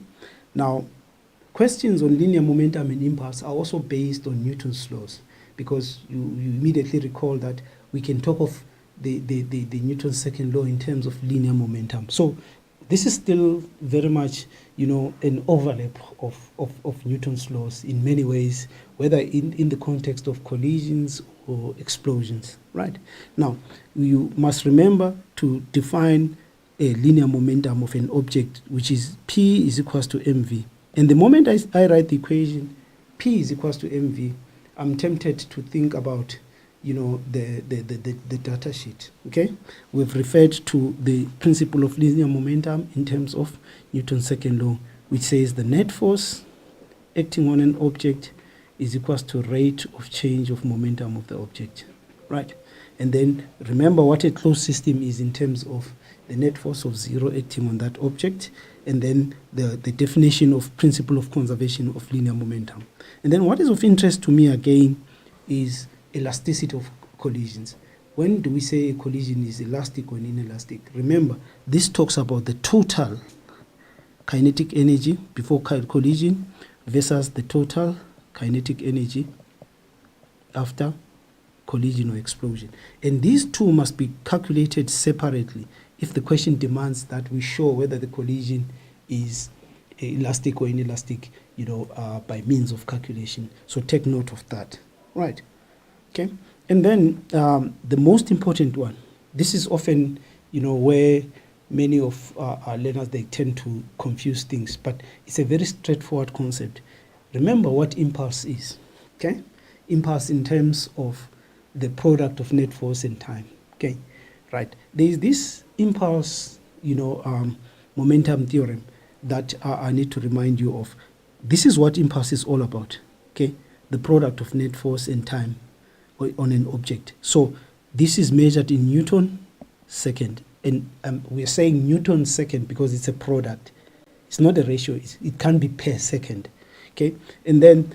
Now, questions on linear momentum and impulse are also based on Newton's laws, because you immediately recall that we can talk of the Newton's second law in terms of linear momentum. So this is still very much, an overlap of Newton's laws in many ways, whether in the context of collisions or explosions, right? Now, you must remember to define a linear momentum of an object, which is P is equals to mv. And the moment I write the equation P is equals to mv, I'm tempted to think about the data sheet. Okay, we've referred to the principle of linear momentum in terms of Newton's second law, which says the net force acting on an object is equals to rate of change of momentum of the object, right? And then remember what a closed system is in terms of the net force of 0 acting on that object, and then the definition of principle of conservation of linear momentum. And then what is of interest to me again is elasticity of collisions. When do we say a collision is elastic or inelastic? Remember, this talks about the total kinetic energy before collision versus the total kinetic energy after collision or explosion. And these two must be calculated separately if the question demands that we show whether the collision is elastic or inelastic, by means of calculation. So take note of that, right? Okay, and then the most important one, this is often, where many of our learners, they tend to confuse things, but it's a very straightforward concept. Remember what impulse is, okay? Impulse in terms of the product of net force and time, okay? Right, there is this impulse, momentum theorem that I need to remind you of. This is what impulse is all about, okay? The product of net force and time on an object. So this is measured in Newton second, and we're saying Newton second because it's a product. It's not a ratio. It can be per second. Okay, and then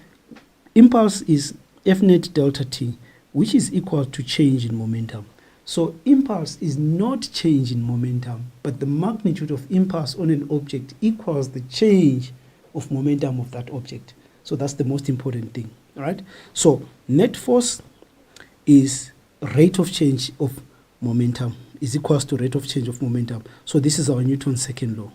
impulse is F net delta t, which is equal to change in momentum. So impulse is not change in momentum, but the magnitude of impulse on an object equals the change of momentum of that object. So that's the most important thing. All right. So net force is rate of change of momentum is equals to rate of change of momentum. So this is our Newton's second law,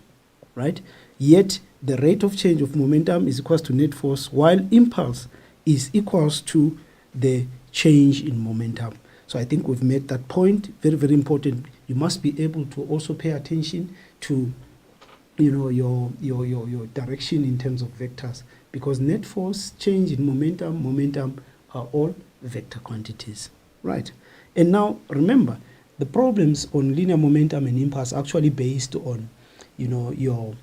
right? Yet the rate of change of momentum is equals to net force, while impulse is equals to the change in momentum. So I think we've made that point. Very, very important. You must be able to also pay attention to, you know, your direction in terms of vectors, because net force, change in momentum are all vector quantities, right? And now remember, the problems on linear momentum and impulse are actually based on, you know, your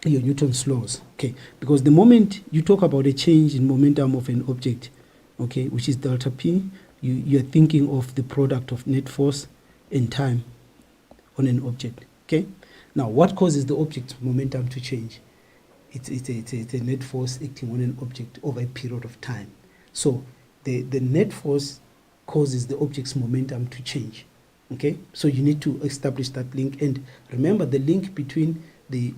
Newton's laws, okay? Because the moment you talk about a change in momentum of an object, okay, which is delta P, you're thinking of the product of net force and time on an object, okay? Now, what causes the object momentum to change? It's a net force acting on an object over a period of time. So the net force causes the object's momentum to change, okay? So you need to establish that link, and remember the link between the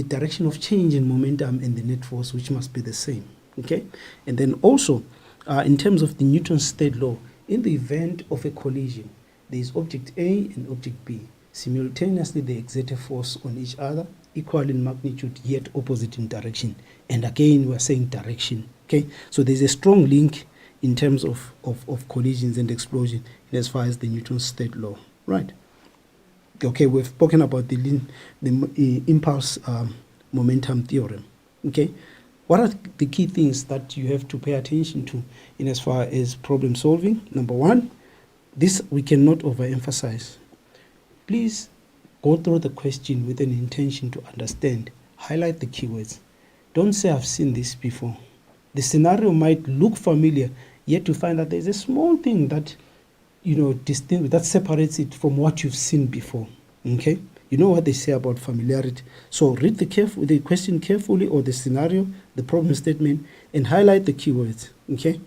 direction of change in momentum and the net force, which must be the same, okay? And then also, in terms of the Newton's third law, in the event of a collision, there is object A and object B. Simultaneously, they exert a force on each other, equal in magnitude, yet opposite in direction. And again, we're saying direction, okay? So there's a strong link in terms of collisions and explosion as far as the Newton's third law, right? Okay, we've spoken about the impulse momentum theorem, okay? What are the key things that you have to pay attention to in as far as problem solving? Number one, this we cannot overemphasize. Please go through the question with an intention to understand. Highlight the keywords. Don't say I've seen this before. The scenario might look familiar, yet to find that there's a small thing that, you know, that separates it from what you've seen before, okay? You know what they say about familiarity. So read the question carefully, or the scenario, the problem statement, and highlight the keywords, okay?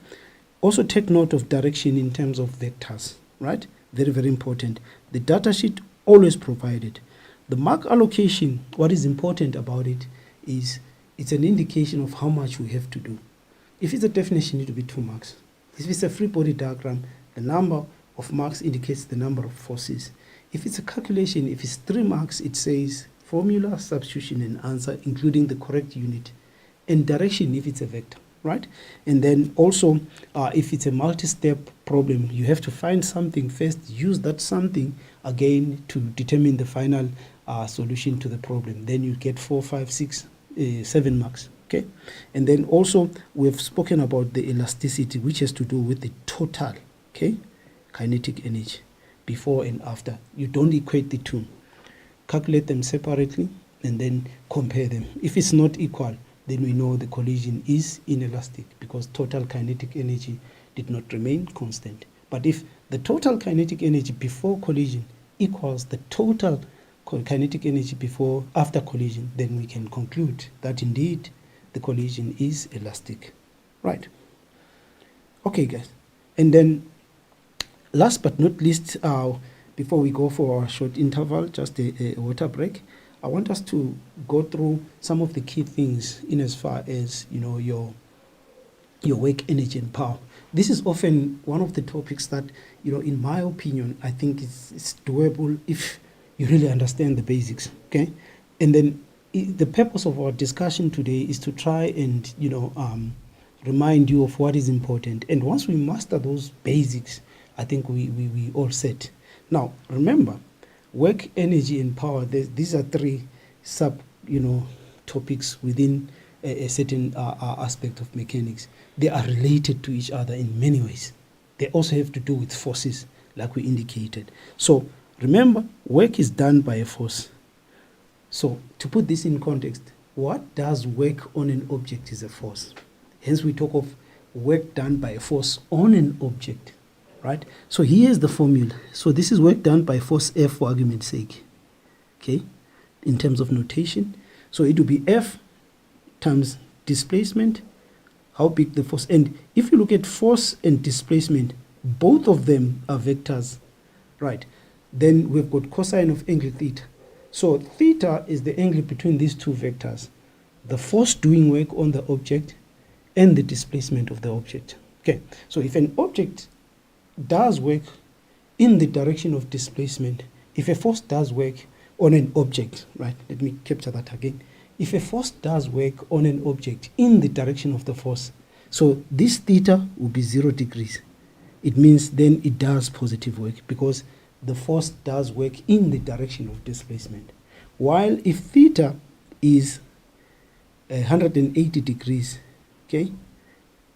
Also take note of direction in terms of vectors, right? Very, very important. The data sheet always provided. The mark allocation, what is important about it is it's an indication of how much we have to do. If it's a definition, it need to be 2 marks. If it's a free body diagram, the number of marks indicates the number of forces. If it's a calculation, if it's 3 marks, it says formula, substitution, and answer, including the correct unit. And direction, if it's a vector, right? And then also, if it's a multi-step problem, you have to find something first, use that something again to determine the final solution to the problem. Then you get 4, 5, 6, 7 marks, okay? And then also, we've spoken about the elasticity, which has to do with the total, okay, kinetic energy before and after. You don't equate the two. Calculate them separately and then compare them. If it's not equal, then we know the collision is inelastic because total kinetic energy did not remain constant. But if the total kinetic energy before collision equals the total kinetic energy after collision, then we can conclude that indeed the collision is elastic, right? Okay, guys. And then last but not least, before we go for a short interval, just a water break, I want us to go through some of the key things in as far as, you know, your work, energy, and power. This is often one of the topics that, you know, in my opinion, I think it's doable if you really understand the basics, okay? And then the purpose of our discussion today is to try and, you know, remind you of what is important. And once we master those basics, I think we all set. Now, remember, work, energy, and power, these are 3 topics within a certain aspect of mechanics. They are related to each other in many ways. They also have to do with forces, like we indicated. So remember, work is done by a force. So to put this in context, what does work on an object is a force. Hence we talk of work done by a force on an object, right? So here's the formula. So this is work done by force F for argument's sake, okay, in terms of notation. So it will be F times displacement, how big the force. And if you look at force and displacement, both of them are vectors, right? Then we've got cosine of angle theta. So theta is the angle between these 2 vectors, the force doing work on the object and the displacement of the object. Okay, so if an object does work in the direction of displacement, if a force does work on an object, right, let me capture that again. If a force does work on an object in the direction of the force, so this theta will be 0 degrees. it means then it does positive work because the force does work in the direction of displacement. While if theta is 180 degrees, okay,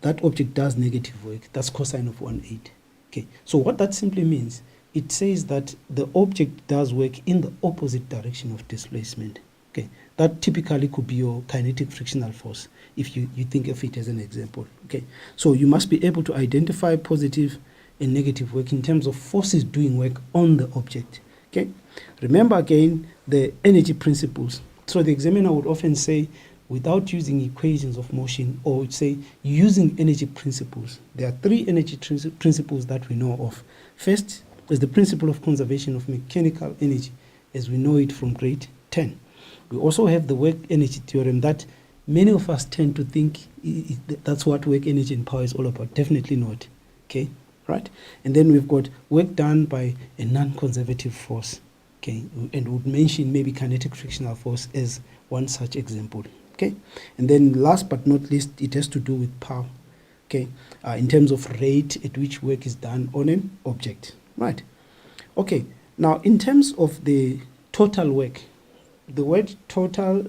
that object does negative work. That's cosine of 180. Okay, so what that simply means, it says that the object does work in the opposite direction of displacement. Okay, that typically could be your kinetic frictional force if you think of it as an example. Okay, so you must be able to identify positive and negative work in terms of forces doing work on the object. Okay, remember again the energy principles. So the examiner would often say, without using equations of motion, or would say using energy principles. There are three energy principles that we know of. First is the principle of conservation of mechanical energy, as we know it from grade 10. We also have the work energy theorem that many of us tend to think that's what work energy and power is all about. Definitely not. Okay, right? And then we've got work done by a non-conservative force. Okay, and would mention maybe kinetic frictional force as one such example. Okay, and then last but not least, it has to do with power. Okay, in terms of rate at which work is done on an object. Right. Okay. Now, in terms of the total work, the word total,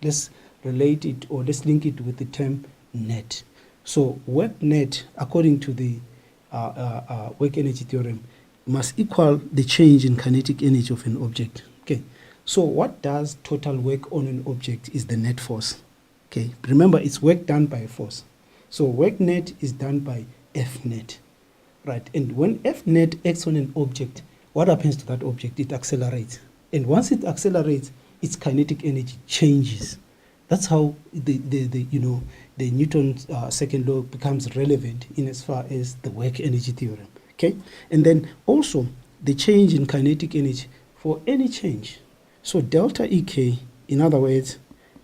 let's relate it or let's link it with the term net. So work net, according to the work energy theorem, must equal the change in kinetic energy of an object. Okay. So what does total work on an object is the net force. Okay. Remember, it's work done by a force. So work net is done by F net. Right. And when F net acts on an object, what happens to that object? It accelerates. And once it accelerates, its kinetic energy changes. That's how the Newton's second law becomes relevant in as far as the work energy theorem. Okay. And then also the change in kinetic energy for any change. So delta EK, in other words,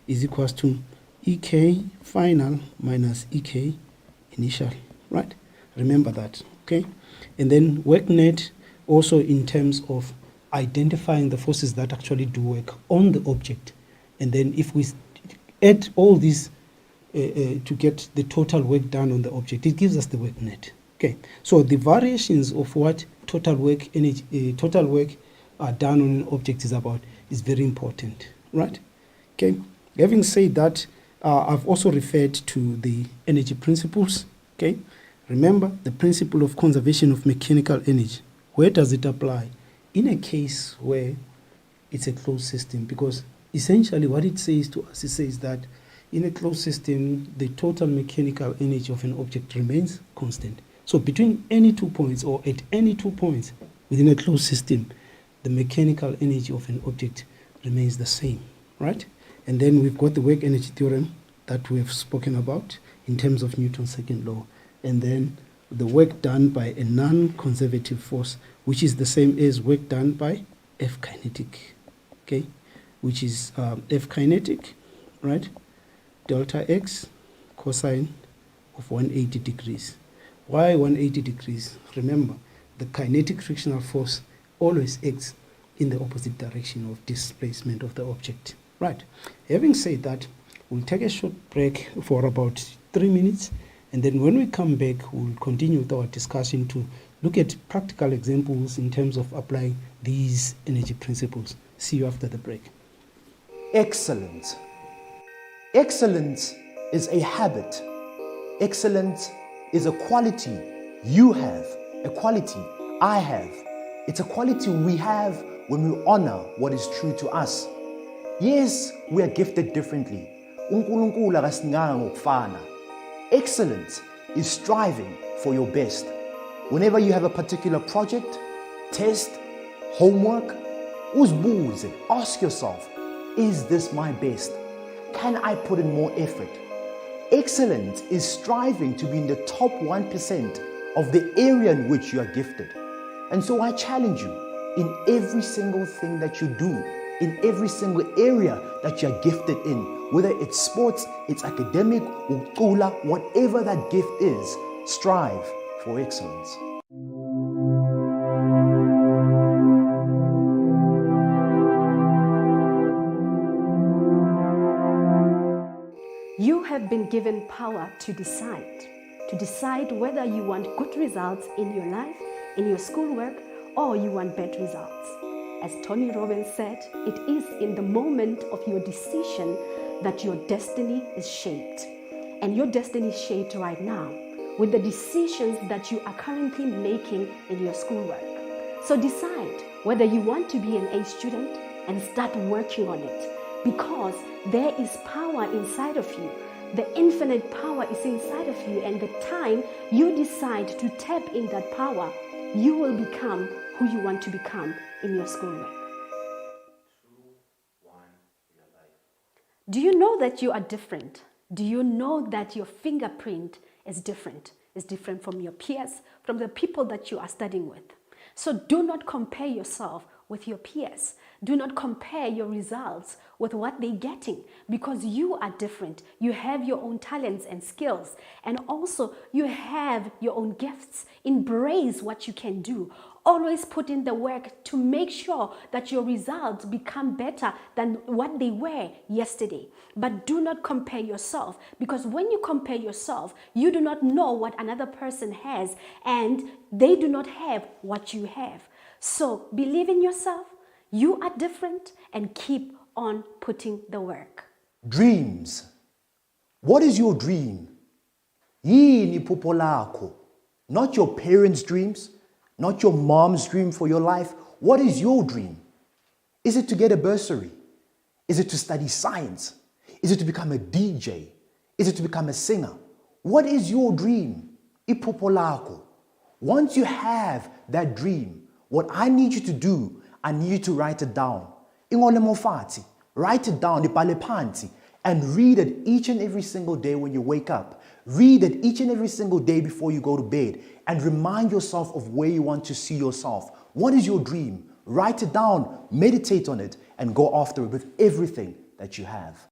is equals to EK final minus EK initial, right? Remember that, okay? And then work net also in terms of identifying the forces that actually do work on the object. And then if we add all these to get the total work done on the object, it gives us the work net. Okay, so the variations of what total work energy, total work done on an object is about is very important, right? Okay, having said that, I've also referred to the energy principles. Okay, remember the principle of conservation of mechanical energy. Where does it apply? In a case where it's a closed system, because essentially what it says to us, it says that in a closed system, the total mechanical energy of an object remains constant. So between any 2 points or at any 2 points within a closed system, the mechanical energy of an object remains the same, right? And then we've got the work energy theorem that we have spoken about in terms of Newton's second law. And then the work done by a non-conservative force, which is the same as work done by F kinetic, okay? Which is F kinetic, right? Delta X cosine of 180 degrees. Why 180 degrees? Remember, the kinetic frictional force always acts in the opposite direction of displacement of the object. Right. Having said that, we'll take a short break for about 3 minutes, and then when we come back, we'll continue with our discussion to look at practical examples in terms of applying these energy principles. See you after the break. Excellence. Excellence is a habit. Excellence is a quality you have, a quality I have. It's a quality we have when we honor what is true to us. Yes, we are gifted differently. uNkulunkulu akasinganga ngokufana. Excellence is striving for your best. Whenever you have a particular project, test, homework, uzibuze, ask yourself, is this my best? Can I put in more effort? Excellence is striving to be in the top 1% of the area in which you are gifted. And so I challenge you, in every single thing that you do, in every single area that you're gifted in, whether it's sports, it's academic, ucula, whatever that gift is, strive for excellence. You have been given power to decide to decide whether you want good results in your life, in your schoolwork, or you want bad results. As Tony Robbins said, it is in the moment of your decision that your destiny is shaped. And your destiny is shaped right now with the decisions that you are currently making in your schoolwork. So decide whether you want to be an A student and start working on it, because there is power inside of you. The infinite power is inside of you, and the time you decide to tap in that power, you will become who you want to become in your schoolwork. 2, 1, your life. Do you know that you are different? Do you know that your fingerprint is different? It's different from your peers, from the people that you are studying with. So do not compare yourself with your peers. Do not compare your results with what they're getting, because you are different. You have your own talents and skills, and also you have your own gifts. Embrace what you can do. Always put in the work to make sure that your results become better than what they were yesterday. But do not compare yourself, because when you compare yourself, you do not know what another person has, and they do not have what you have. So believe in yourself. You are different, and keep on putting the work. Dreams. What is your dream? Yini phupho lakho? Not your parents' dreams, not your mom's dream for your life. What is your dream? Is it to get a bursary? Is it to study science? Is it to become a DJ? Is it to become a singer? What is your dream? Iphupho lakho. Once you have that dream, what I need you to do, I need you to write it down. Ingole mofati. Write it down, ibhale phansi, and read it each and every single day when you wake up. Read it each and every single day before you go to bed, and remind yourself of where you want to see yourself. What is your dream? Write it down, meditate on it, and go after it with everything that you have.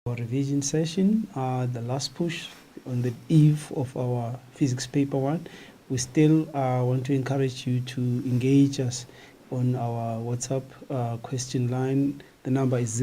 Our revision session, the last push on the eve of our physics paper 1. We still want to encourage you to engage us on our WhatsApp question line. The number is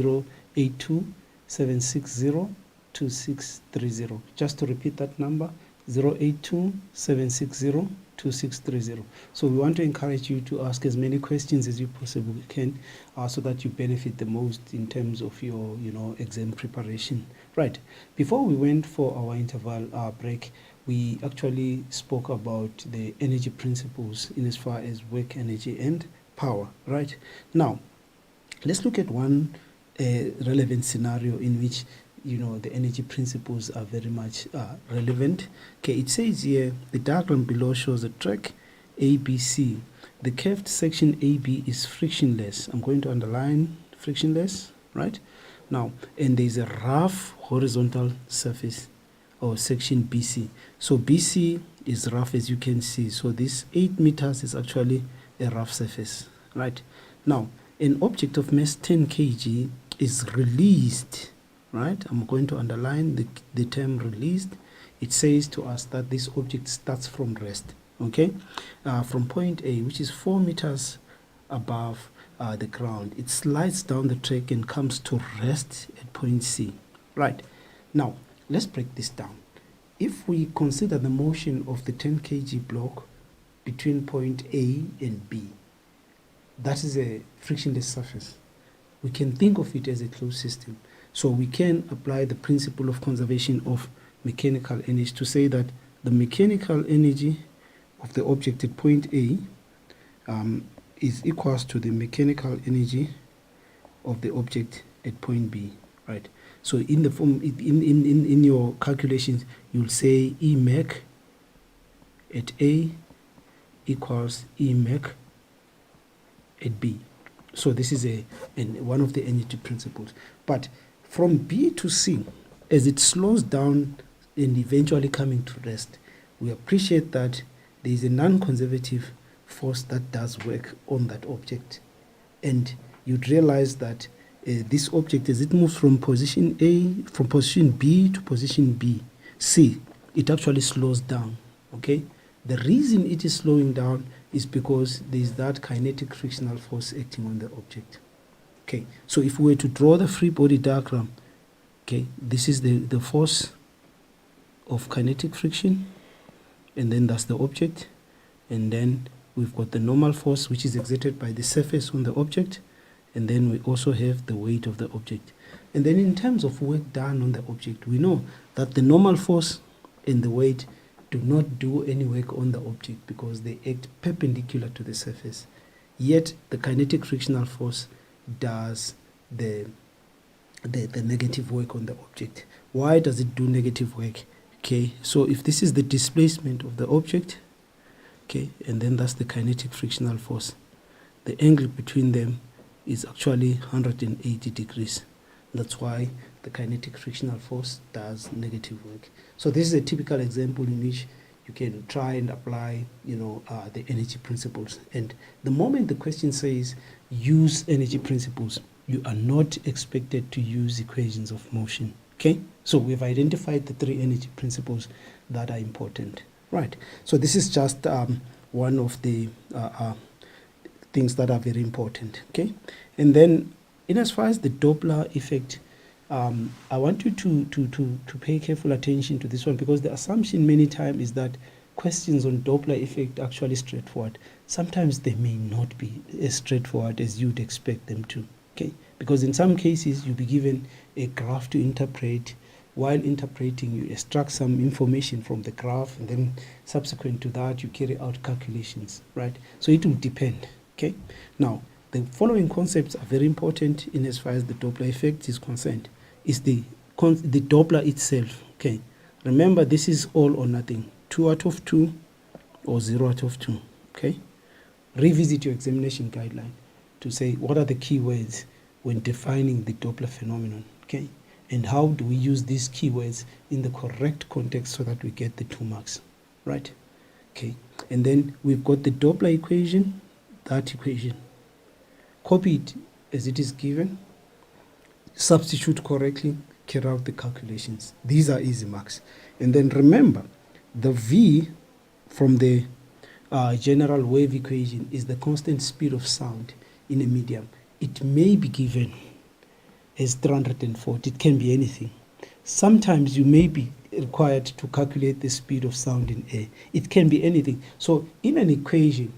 082-760-2630. Just to repeat that number, 082-760-2630. So we want to encourage you to ask as many questions as you possibly can, so that you benefit the most in terms of your exam preparation. Right. Before we went for our interval break, we actually spoke about the energy principles in as far as work, energy, and power. Right. Now, let's look at one a relevant scenario in which the energy principles are very much relevant. Okay, it says here the diagram below shows a track ABC. The curved section AB is frictionless. I'm going to underline frictionless, right? Now, and there's a rough horizontal surface or section BC. So BC is rough, as you can see. So this 8 meters is actually a rough surface, right? Now, an object of mass 10 kg is released, right? I'm going to underline the term released. It says to us that this object starts from rest, okay? From point A, which is 4 meters above the ground. It slides down the track and comes to rest at point C, right? Now, let's break this down. If we consider the motion of the 10 kg block between point A and B, that is a frictionless surface. We can think of it as a closed system. So we can apply the principle of conservation of mechanical energy to say that the mechanical energy of the object at point A is equals to the mechanical energy of the object at point B, right? So in the form in your calculations, you'll say E mech at A equals E mech at B. So this is one of the energy principles. But from B to C, as it slows down and eventually coming to rest, we appreciate that there is a non-conservative force that does work on that object. And you'd realize that this object, as it moves from position A, from position B to position C, it actually slows down, okay? The reason it is slowing down is because there is that kinetic frictional force acting on the object. Okay, so if we were to draw the free body diagram, okay, this is the force of kinetic friction, and then that's the object, and then we've got the normal force which is exerted by the surface on the object, and then we also have the weight of the object. And then in terms of work done on the object, we know that the normal force and the weight do not do any work on the object because they act perpendicular to the surface. Yet the kinetic frictional force does the negative work on the object. Why does it do negative work? Okay, so if this is the displacement of the object, okay, and then that's the kinetic frictional force, the angle between them is actually 180 degrees. That's why the kinetic frictional force does negative work. So this is a typical example in which you can try and apply, the energy principles. And the moment the question says use energy principles, you are not expected to use equations of motion. Okay, so we've identified the 3 energy principles that are important, right? So this is just one of the things that are very important. Okay, and then in as far as the Doppler effect, I want you to pay careful attention to this one, because the assumption many times is that questions on Doppler effect are actually straightforward. Sometimes they may not be as straightforward as you'd expect them to. Okay, because in some cases you'll be given a graph to interpret. While interpreting, you extract some information from the graph, and then subsequent to that you carry out calculations, right? So it will depend. Okay, now the following concepts are very important in as far as the Doppler effect is concerned. Is the Doppler itself. Okay, remember, this is all or nothing, 2 out of 2 or 0 out of 2. Okay, revisit your examination guideline to say what are the key words when defining the Doppler phenomenon. Okay, and how do we use these keywords in the correct context so that we get the 2 marks, right? Okay, and then we've got the Doppler equation. That equation, copy it as it is given, substitute correctly, carry out the calculations. These are easy marks. And then remember, the V from the general wave equation is the constant speed of sound in a medium. It may be given as 340. It can be anything. Sometimes you may be required to calculate the speed of sound in air. It can be anything. So in an equation,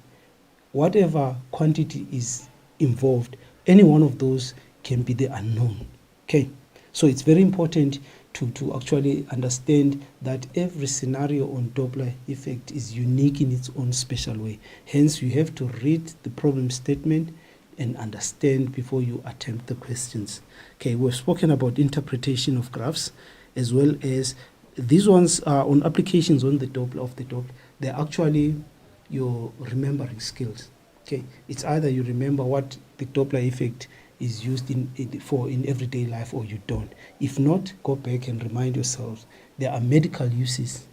whatever quantity is involved, any one of those can be the unknown. Okay, so it's very important to actually understand that every scenario on Doppler effect is unique in its own special way. Hence, you have to read the problem statement, and understand before you attempt the questions. Okay, we've spoken about interpretation of graphs, as well as these ones are on applications on the Doppler of the Doppler. They're actually your remembering skills. Okay, it's either you remember what the Doppler effect is used in everyday life, or you don't. If not, go back and remind yourselves there are medical uses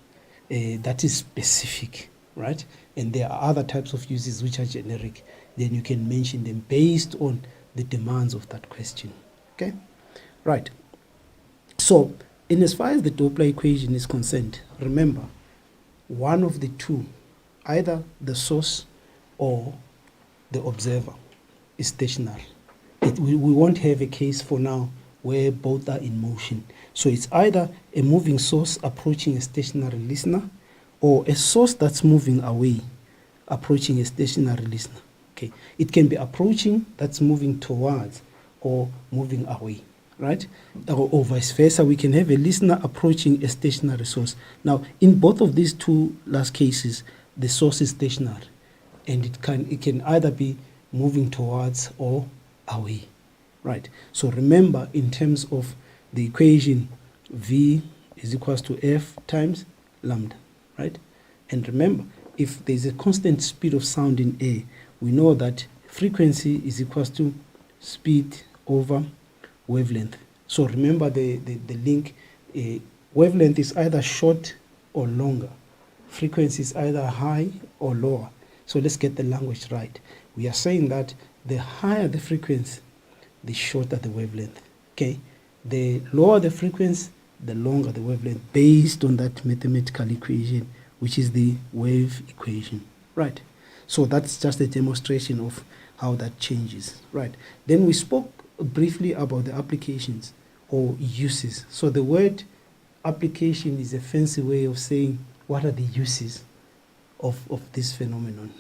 that is specific, right? And there are other types of uses which are generic. Then you can mention them based on the demands of that question. Okay, right. So, in as far as the Doppler equation is concerned, remember, one of the two, either the source or the observer, is stationary. We won't have a case for now where both are in motion. So it's either a moving source approaching a stationary listener, or a source that's moving away approaching a stationary listener. Okay, it can be approaching, that's moving towards, or moving away, right? Or vice versa. We can have a listener approaching a stationary source. Now, in both of these two last cases, the source is stationary, and it can either be moving towards or away, right? So remember, in terms of the equation, V is equals to F times lambda, right? And remember, if there's a constant speed of sound in air, we know that frequency is equals to speed over wavelength. So remember the link, wavelength is either short or longer. Frequency is either high or lower. So let's get the language right. We are saying that the higher the frequency, the shorter the wavelength. Okay, the lower the frequency, the longer the wavelength, based on that mathematical equation, which is the wave equation, right? So that's just a demonstration of how that changes, right? Then we spoke briefly about the applications or uses. So the word application is a fancy way of saying what are the uses of this phenomenon,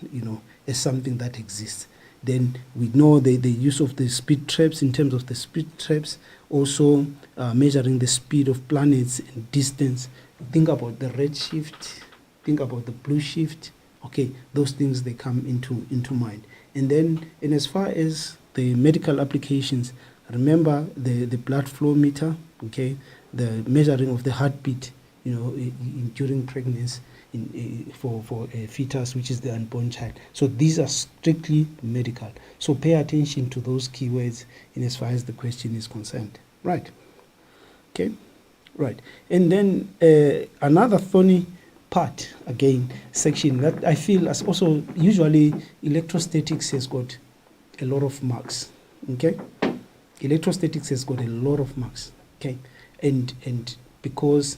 as something that exists. Then we know the use of the speed traps. In terms of the speed traps, also measuring the speed of planets and distance. Think about the red shift, think about the blue shift. Okay, those things, they come into mind. And then, in as far as the medical applications, remember the blood flow meter, okay, the measuring of the heartbeat, during pregnancy, for a fetus, which is the unborn child. So these are strictly medical. So pay attention to those keywords in as far as the question is concerned. Right. Okay. Right. And then another thorny part, again, section that I feel as also usually electrostatics has got a lot of marks. Okay. Electrostatics has got a lot of marks. Okay. And because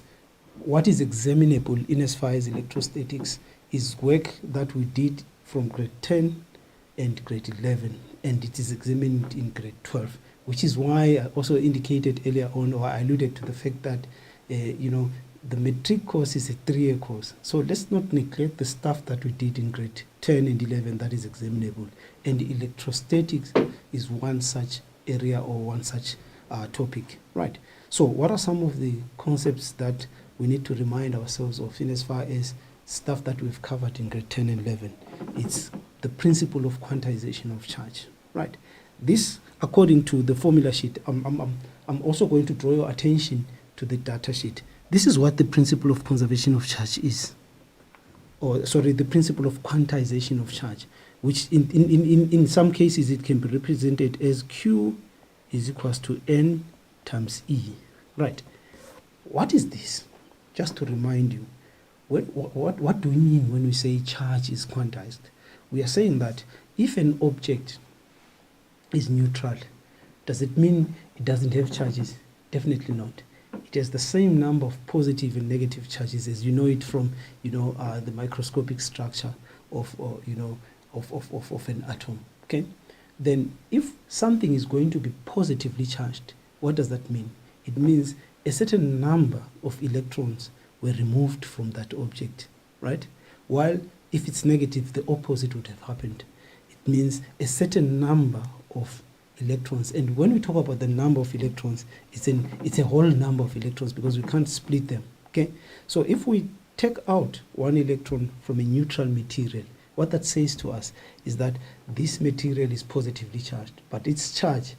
what is examinable in as far as electrostatics is work that we did from grade 10 and grade 11, and it is examined in grade 12, which is why I also indicated earlier on, or I alluded to the fact that, the matric course is a 3-year course. So let's not neglect the stuff that we did in grade 10 and 11 that is examinable. And electrostatics is one such area or one such topic, right? So what are some of the concepts that we need to remind ourselves of in as far as stuff that we've covered in grade 10 and 11? It's the principle of quantization of charge, right? This, according to the formula sheet, I'm also going to draw your attention to the data sheet. This is what the principle of conservation of charge is. The principle of quantization of charge, which in some cases it can be represented as Q is equals to N times E, right? What is this? Just to remind you, what do we mean when we say charge is quantized? We are saying that if an object is neutral, does it mean it doesn't have charges? Definitely not. It has the same number of positive and negative charges as you know it from the microscopic structure of an atom. Okay, then if something is going to be positively charged, what does that mean? It means a certain number of electrons were removed from that object, right? While if it's negative, the opposite would have happened. It means a certain number of electrons. And when we talk about the number of electrons, it's a whole number of electrons because we can't split them, okay? So if we take out one electron from a neutral material, What that says to us is that this material is positively charged, but its charge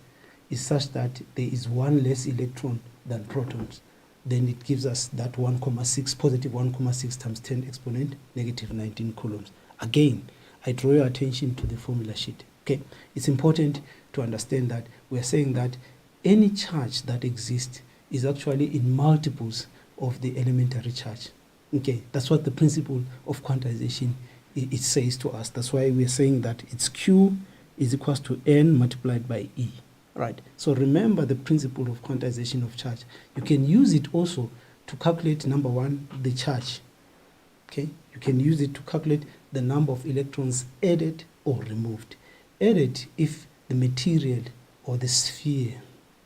is such that there is one less electron than protons. Then it gives us that 1,6, positive 1,6 times 10 exponent, negative 19 coulombs. Again, I draw your attention to the formula sheet. Okay, it's important to understand that we're saying that any charge that exists is actually in multiples of the elementary charge. Okay, that's what the principle of quantization it says to us. That's why we're saying that it's Q is equals to N multiplied by E. Right. So remember the principle of quantization of charge. You can use it also to calculate, number one, the charge. Okay, you can use it to calculate the number of electrons added or removed. Added if the material or the sphere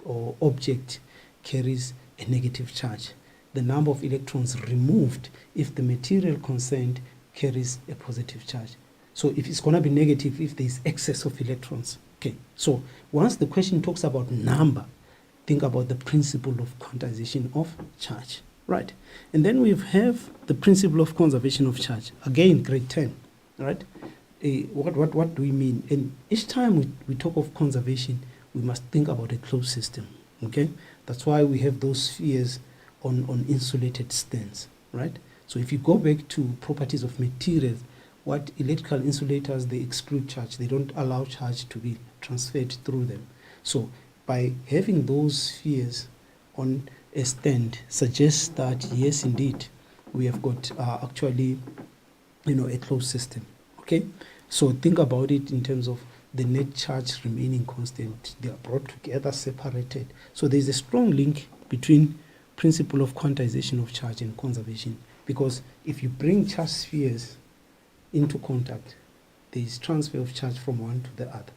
or object carries a negative charge. The number of electrons removed if the material concerned carries a positive charge. So if it's going to be negative if there is excess of electrons. Okay, so once the question talks about number, think about the principle of quantization of charge, right? And then we have the principle of conservation of charge. Again, grade 10, right? What do we mean? And each time we talk of conservation, we must think about a closed system, okay? That's why we have those spheres on insulated stands, right? So if you go back to properties of materials, what electrical insulators, they exclude charge. They don't allow charge to be transferred through them. So by having those spheres on a stand suggests that, yes, indeed, we have got actually, a closed system, okay? So think about it in terms of the net charge remaining constant. They are brought together, separated. So there's a strong link between principle of quantization of charge and conservation, because if you bring charge spheres into contact, there is transfer of charge from one to the other,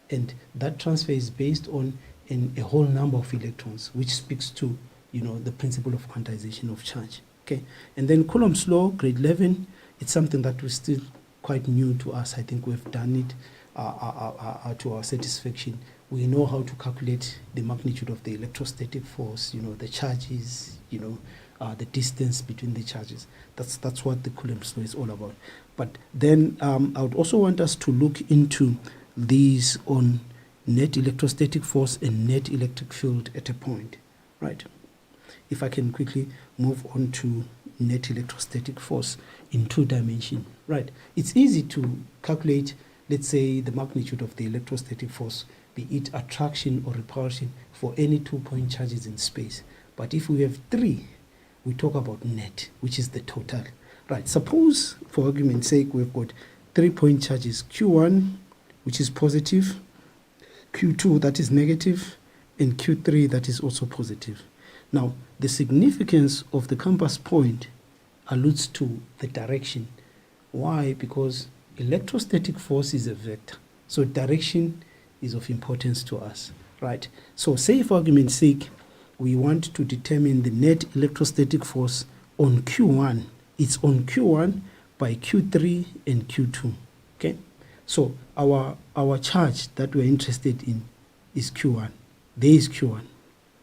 and that transfer is based on a whole number of electrons, which speaks to the principle of quantization of charge. Okay, and then Coulomb's law, grade 11, it's something that was still quite new to us. I think we've done it to our satisfaction. We know how to calculate the magnitude of the electrostatic force, the charges, the distance between the charges. That's what the Coulomb's law is all about. But then I would also want us to look into these on net electrostatic force and net electric field at a point, right? If I can quickly move on to net electrostatic force in 2 dimensions, right? It's easy to calculate, let's say, the magnitude of the electrostatic force, be it attraction or repulsion, for any 2-point charges in space. But if we have 3, we talk about net, which is the total. Right, suppose, for argument's sake, we've got 3-point charges, Q1, which is positive, Q2, that is negative, and Q3, that is also positive. Now, the significance of the compass point alludes to the direction. Why? Because electrostatic force is a vector, so direction is of importance to us, right? So say, for argument's sake, we want to determine the net electrostatic force on Q1. It's on Q1 by Q3 and Q2, okay? So our charge that we're interested in is Q1. There is Q1,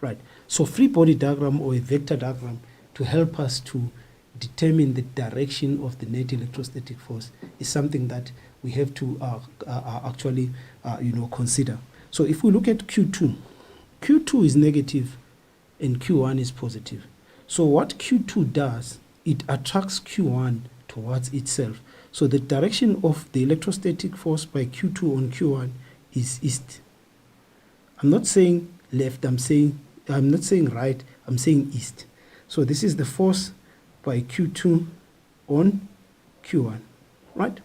right? So free body diagram or a vector diagram to help us to determine the direction of the net electrostatic force is something that we have to actually consider. So if we look at Q2, Q2 is negative and Q1 is positive. So what Q2 does, it attracts Q1 towards itself. So the direction of the electrostatic force by Q2 on Q1 is east. I'm not saying left, I'm not saying right, I'm saying east. So this is the force by Q2 on Q1, right?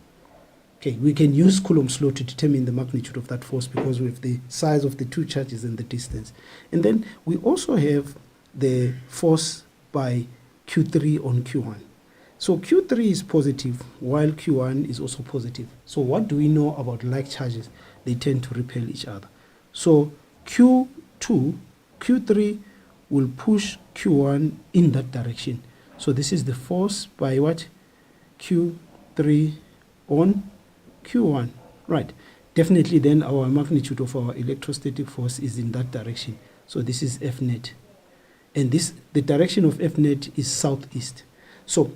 Okay, we can use Coulomb's law to determine the magnitude of that force because we have the size of the 2 charges and the distance. And then we also have the force by Q3 on Q1. So Q3 is positive while Q1 is also positive. So what do we know about like charges? They tend to repel each other. So Q3 will push Q1 in that direction. So this is the force by what? Q3 on Q1, right? Definitely then our magnitude of our electrostatic force is in that direction. So this is F net. And the direction of F net is southeast. So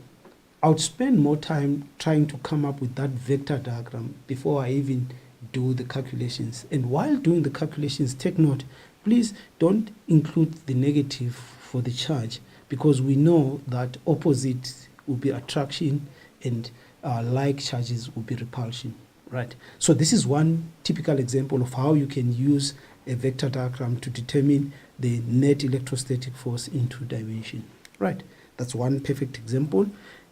I would spend more time trying to come up with that vector diagram before I even do the calculations. And while doing the calculations, take note, please don't include the negative for the charge, because we know that opposite will be attraction and like charges will be repulsion, right? So this is one typical example of how you can use a vector diagram to determine the net electrostatic force in two dimension, right? That's one perfect example.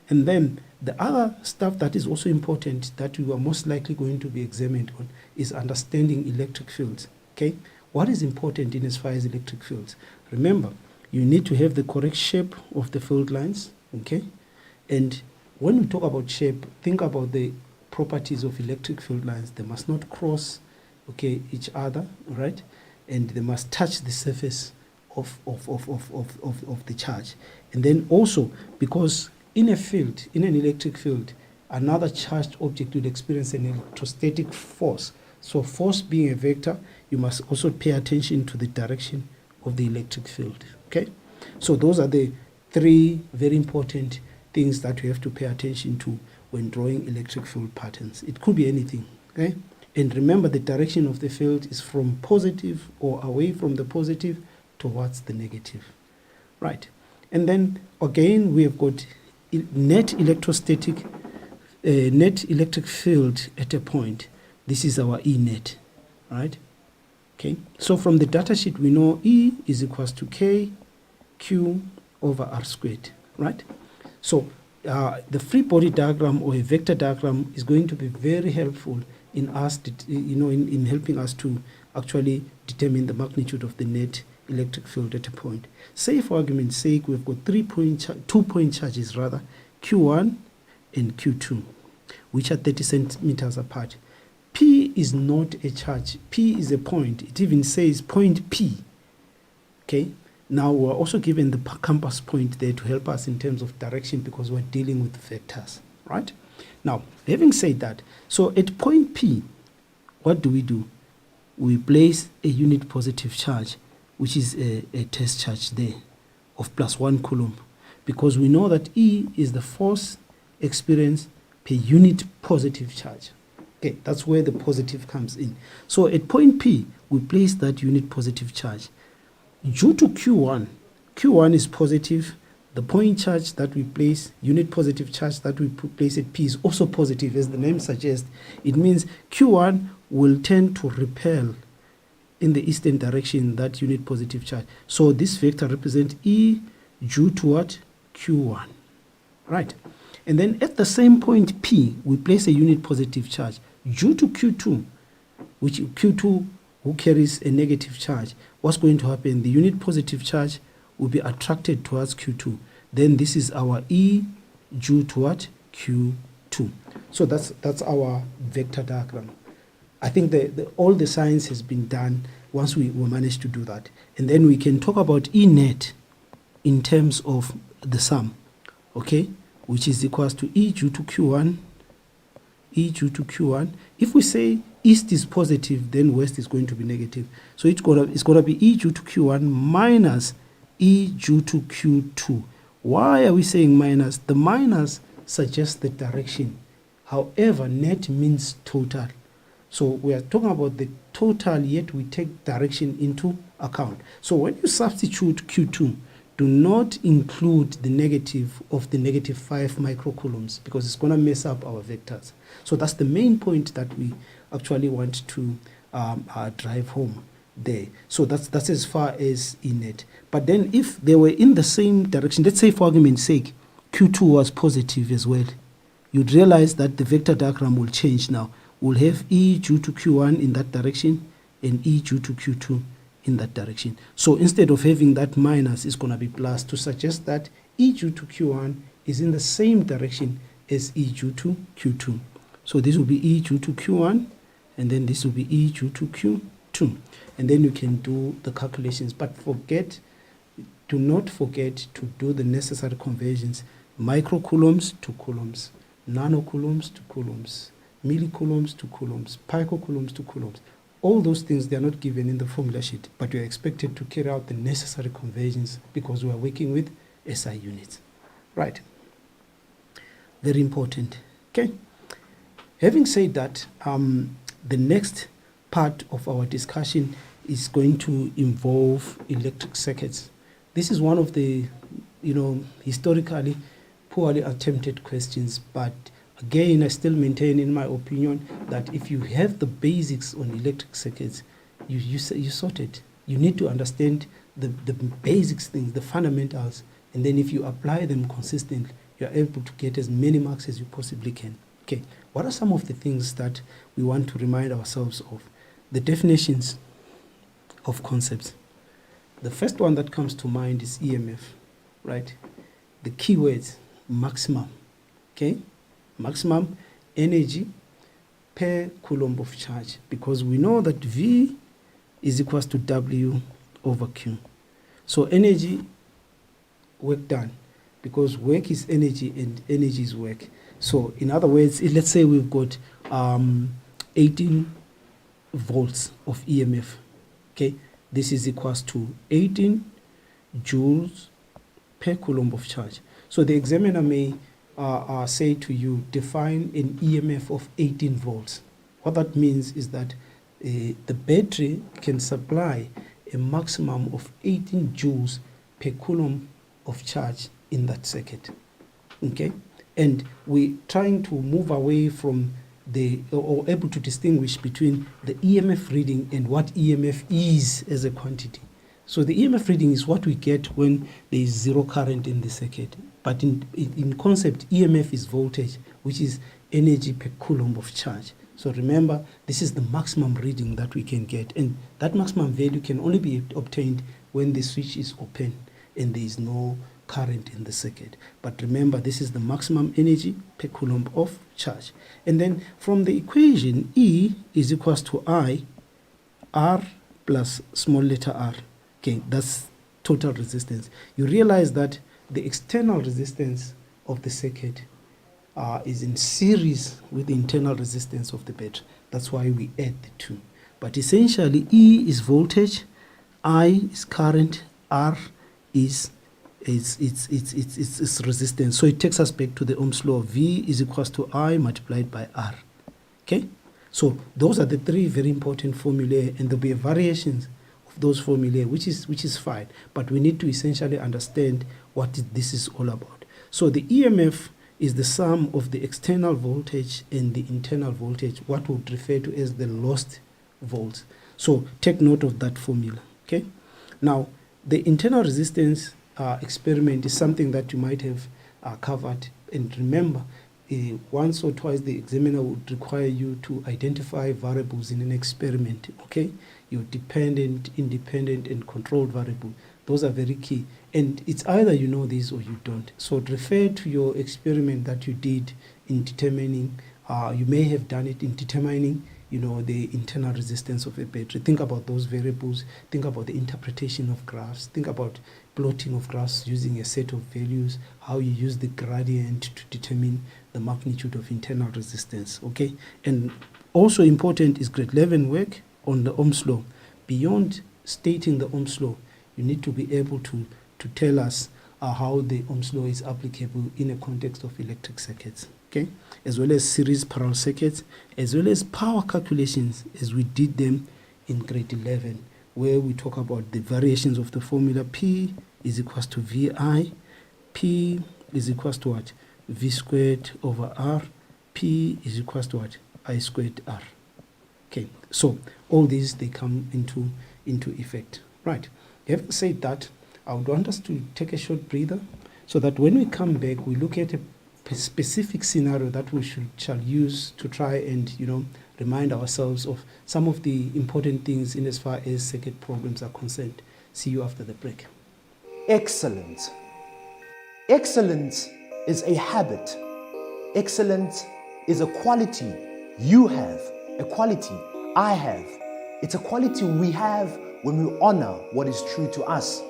And then the other stuff that is also important that you are most likely going to be examined on is understanding electric fields, okay? What is important in as far as electric fields? Remember, you need to have the correct shape of the field lines, okay? And when we talk about shape, think about the properties of electric field lines. They must not cross, okay, each other, right? And they must touch the surface of the charge. And then also, because in a field, in an electric field, another charged object will experience an electrostatic force. So force being a vector, you must also pay attention to the direction of the electric field, okay? So those are the three very important things that you have to pay attention to when drawing electric field patterns. It could be anything, okay? And remember, the direction of the field is from positive or away from the positive towards the negative, right? And then again, we have got net electrostatic, net electric field at a point. This is our E net, right? Okay, so from the data sheet, we know E is equals to K Q over R squared, right? So the free body diagram or a vector diagram is going to be very helpful in us, in helping us to actually determine the magnitude of the net electric field at a point. Say, for argument's sake, we've got 2-point charges rather, Q1 and Q2, which are 30 centimeters apart. P is not a charge. P is a point. It even says point P. Okay. Now we're also given the compass point there to help us in terms of direction because we're dealing with vectors, right? Now, having said that, so at point P, what do? We place a unit positive charge, which is a test charge there of +1 coulomb, because we know that E is the force experienced per unit positive charge. Okay, that's where the positive comes in. So at point P, we place that unit positive charge. Due to Q1 is positive, the point charge that we place, unit positive charge that we place at P is also positive, as the name suggests. It means Q1 will tend to repel in the eastern direction that unit positive charge. So this vector represents E due to what? Q1, right? And then at the same point P, we place a unit positive charge. Due to Q2, which Q2 who carries a negative charge, what's going to happen? The unit positive charge will be attracted towards Q2. Then this is our E due to what? Q2. So that's our vector diagram. I think all the science has been done once we managed to do that. And then we can talk about E net in terms of the sum, okay? Which is equals to E due to Q1, E due to Q1. If we say east is positive, then west is going to be negative. So it's gonna be E due to Q1 minus E due to Q2. Why are we saying minus? The minus suggests the direction. However, net means total. So we are talking about the total, yet we take direction into account. So when you substitute Q2, do not include the negative of the -5 microcoulombs because it's going to mess up our vectors. So that's the main point that we actually want to drive home there. So that's as far as E net. But then if they were in the same direction, let's say for argument's sake, Q2 was positive as well, you'd realize that the vector diagram will change now. We'll have E due to Q1 in that direction and E due to Q2 in that direction. So instead of having that minus, it's going to be plus to suggest that E due to Q1 is in the same direction as E due to Q2. So this will be E due to Q1, and then this will be E due to Q2. And then you can do the calculations. But do not forget to do the necessary conversions. Microcoulombs to coulombs, nanocoulombs to coulombs, millicoulombs to coulombs, picocoulombs to coulombs. All those things, they are not given in the formula sheet, but you are expected to carry out the necessary conversions because we are working with SI units. Right. very important. Okay. Having said that, the next part of our discussion is going to involve electric circuits. This is one of the, historically poorly attempted questions, but again, I still maintain, in my opinion, that if you have the basics on electric circuits, you sort it. You need to understand the basics things, the fundamentals, and then if you apply them consistently, you are able to get as many marks as you possibly can. Okay, what are some of the things that we want to remind ourselves of? The definitions of concepts. The first one that comes to mind is EMF, right? The keywords, maximum, okay? Maximum energy per coulomb of charge, because we know that V is equals to W over Q. So energy, work done, because work is energy and energy is work. So in other words, let's say we've got 18 volts of EMF, okay? This is equals to 18 joules per coulomb of charge. So the examiner may say to you, define an EMF of 18 volts. What that means is that the battery can supply a maximum of 18 joules per coulomb of charge in that circuit, okay? And we're trying to move away from or able to distinguish between the EMF reading and what EMF is as a quantity. So the EMF reading is what we get when there is zero current in the circuit. But in concept, EMF is voltage, which is energy per coulomb of charge. So remember, this is the maximum reading that we can get. And that maximum value can only be obtained when the switch is open and there is no current in the circuit. But remember, this is the maximum energy per coulomb of charge. And then from the equation, E is equals to I, R plus small letter r. Okay, that's total resistance. You realize that the external resistance of the circuit is in series with the internal resistance of the battery. That's why we add the two. But essentially, E is voltage, I is current, R is it's resistance. So it takes us back to the Ohm's law. V is equals to I multiplied by R. Okay? So those are the three very important formulae, and there'll be variations of those formulae, which is fine. But we need to essentially understand what this is all about. So the EMF is the sum of the external voltage and the internal voltage, what we would refer to as the lost volts. So take note of that formula. Okay? Now, the internal resistance experiment is something that you might have covered. And remember, once or twice the examiner would require you to identify variables in an experiment, okay? Your dependent, independent, and controlled variable. Those are very key. And it's either you know this or you don't. So refer to your experiment that you did in determining, you may have done it in determining, the internal resistance of a battery. Think about those variables. Think about the interpretation of graphs. Think about plotting of graphs using a set of values, how you use the gradient to determine the magnitude of internal resistance, okay? And also important is grade 11 work on the Ohm's law. Beyond stating the Ohm's law, you need to be able to tell us how the Ohm's law is applicable in a context of electric circuits, okay? As well as series parallel circuits, as well as power calculations as we did them in grade 11, where we talk about the variations of the formula. P is equals to VI, P is equals to what? V squared over R, P is equals to what? I squared R. Okay, so all these, they come into effect. Right, having said that, I would want us to take a short breather so that when we come back, we look at a specific scenario that we shall use to try and, remind ourselves of some of the important things in as far as circuit problems are concerned. See you after the break. Excellence. Excellence is a habit. Excellence is a quality you have, a quality I have. It's a quality we have when we honor what is true to us.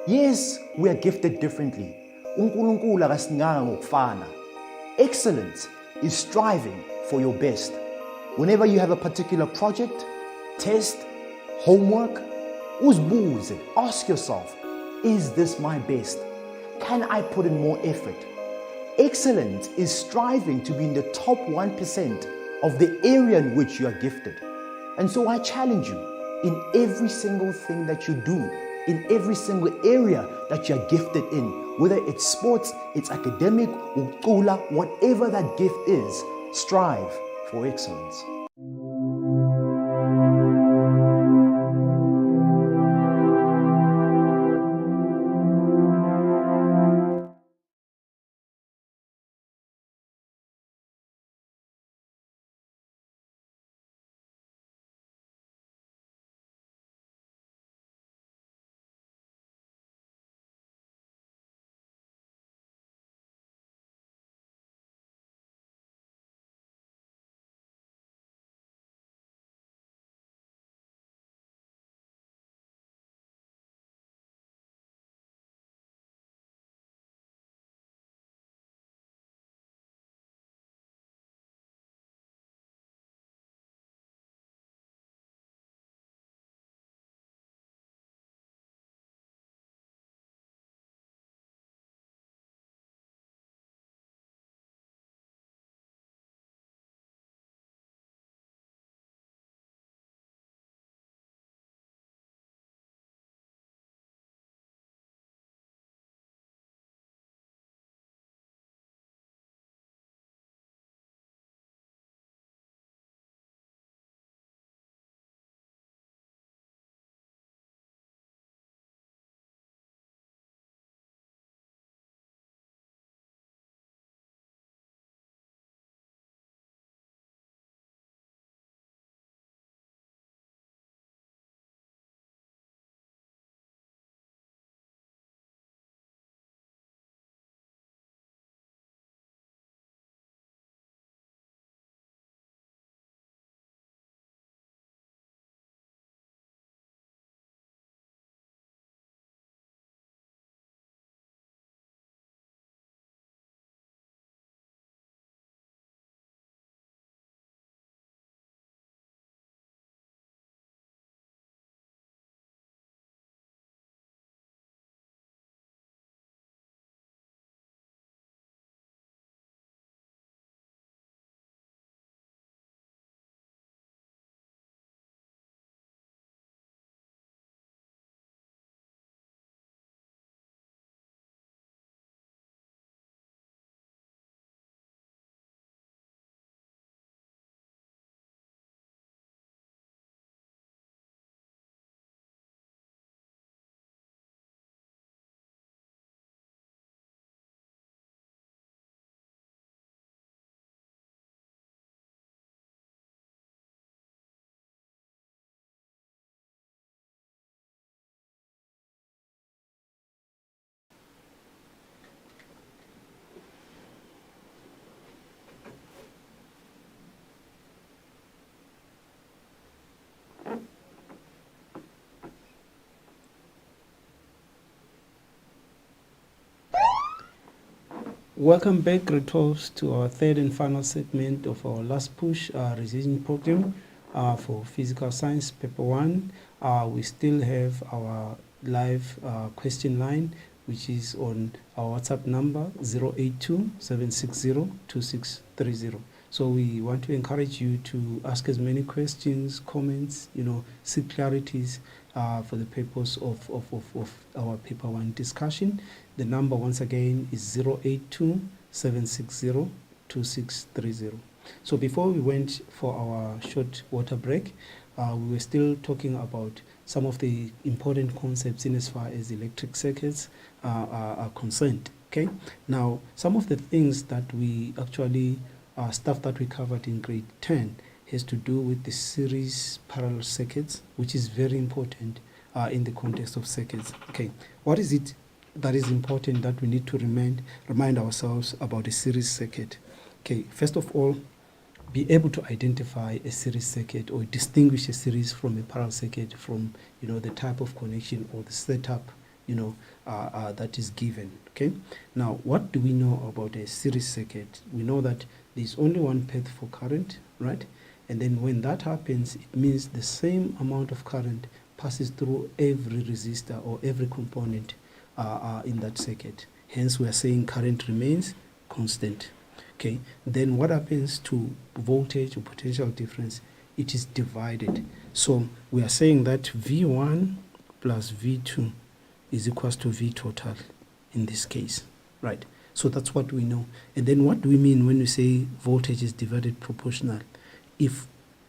Yes, we are gifted differently. uNkulunkulu akasinganga ngokufana. Excellence is striving for your best. Whenever you have a particular project, test, homework, uzibuze, ask yourself, is this my best? Can I put in more effort? Excellence is striving to be in the top 1% of the area in which you are gifted. And so I challenge you, in every single thing that you do, in every single area that you're gifted in, whether it's sports, it's academic, ucula, whatever that gift is, strive for excellence. Welcome back, grade 12s, to our third and final segment of our last push revision program for physical science paper 1. We still have our live question line, which is on our WhatsApp number 082-760-2630. So we want to encourage you to ask as many questions, comments, seek clarities for the purpose of our paper 1 discussion. The number once again is 082-760-2630. So before we went for our short water break, we were still talking about some of the important concepts in as far as electric circuits are concerned. Okay. Now, some of the things that we actually stuff that we covered in grade 10 has to do with the series parallel circuits, which is very important in the context of circuits. Okay, what is it that is important that we need to remind ourselves about a series circuit? Okay, first of all, be able to identify a series circuit or distinguish a series from a parallel circuit from the type of connection or the setup that is given. Okay, now what do we know about a series circuit? We know that there's only one path for current, right? And then when that happens, it means the same amount of current passes through every resistor or every component in that circuit. Hence, we are saying current remains constant. Okay, then what happens to voltage or potential difference? It is divided. So we are saying that V1 plus V2 is equals to V total in this case, right? So that's what we know. And then what do we mean when we say voltage is divided proportional? If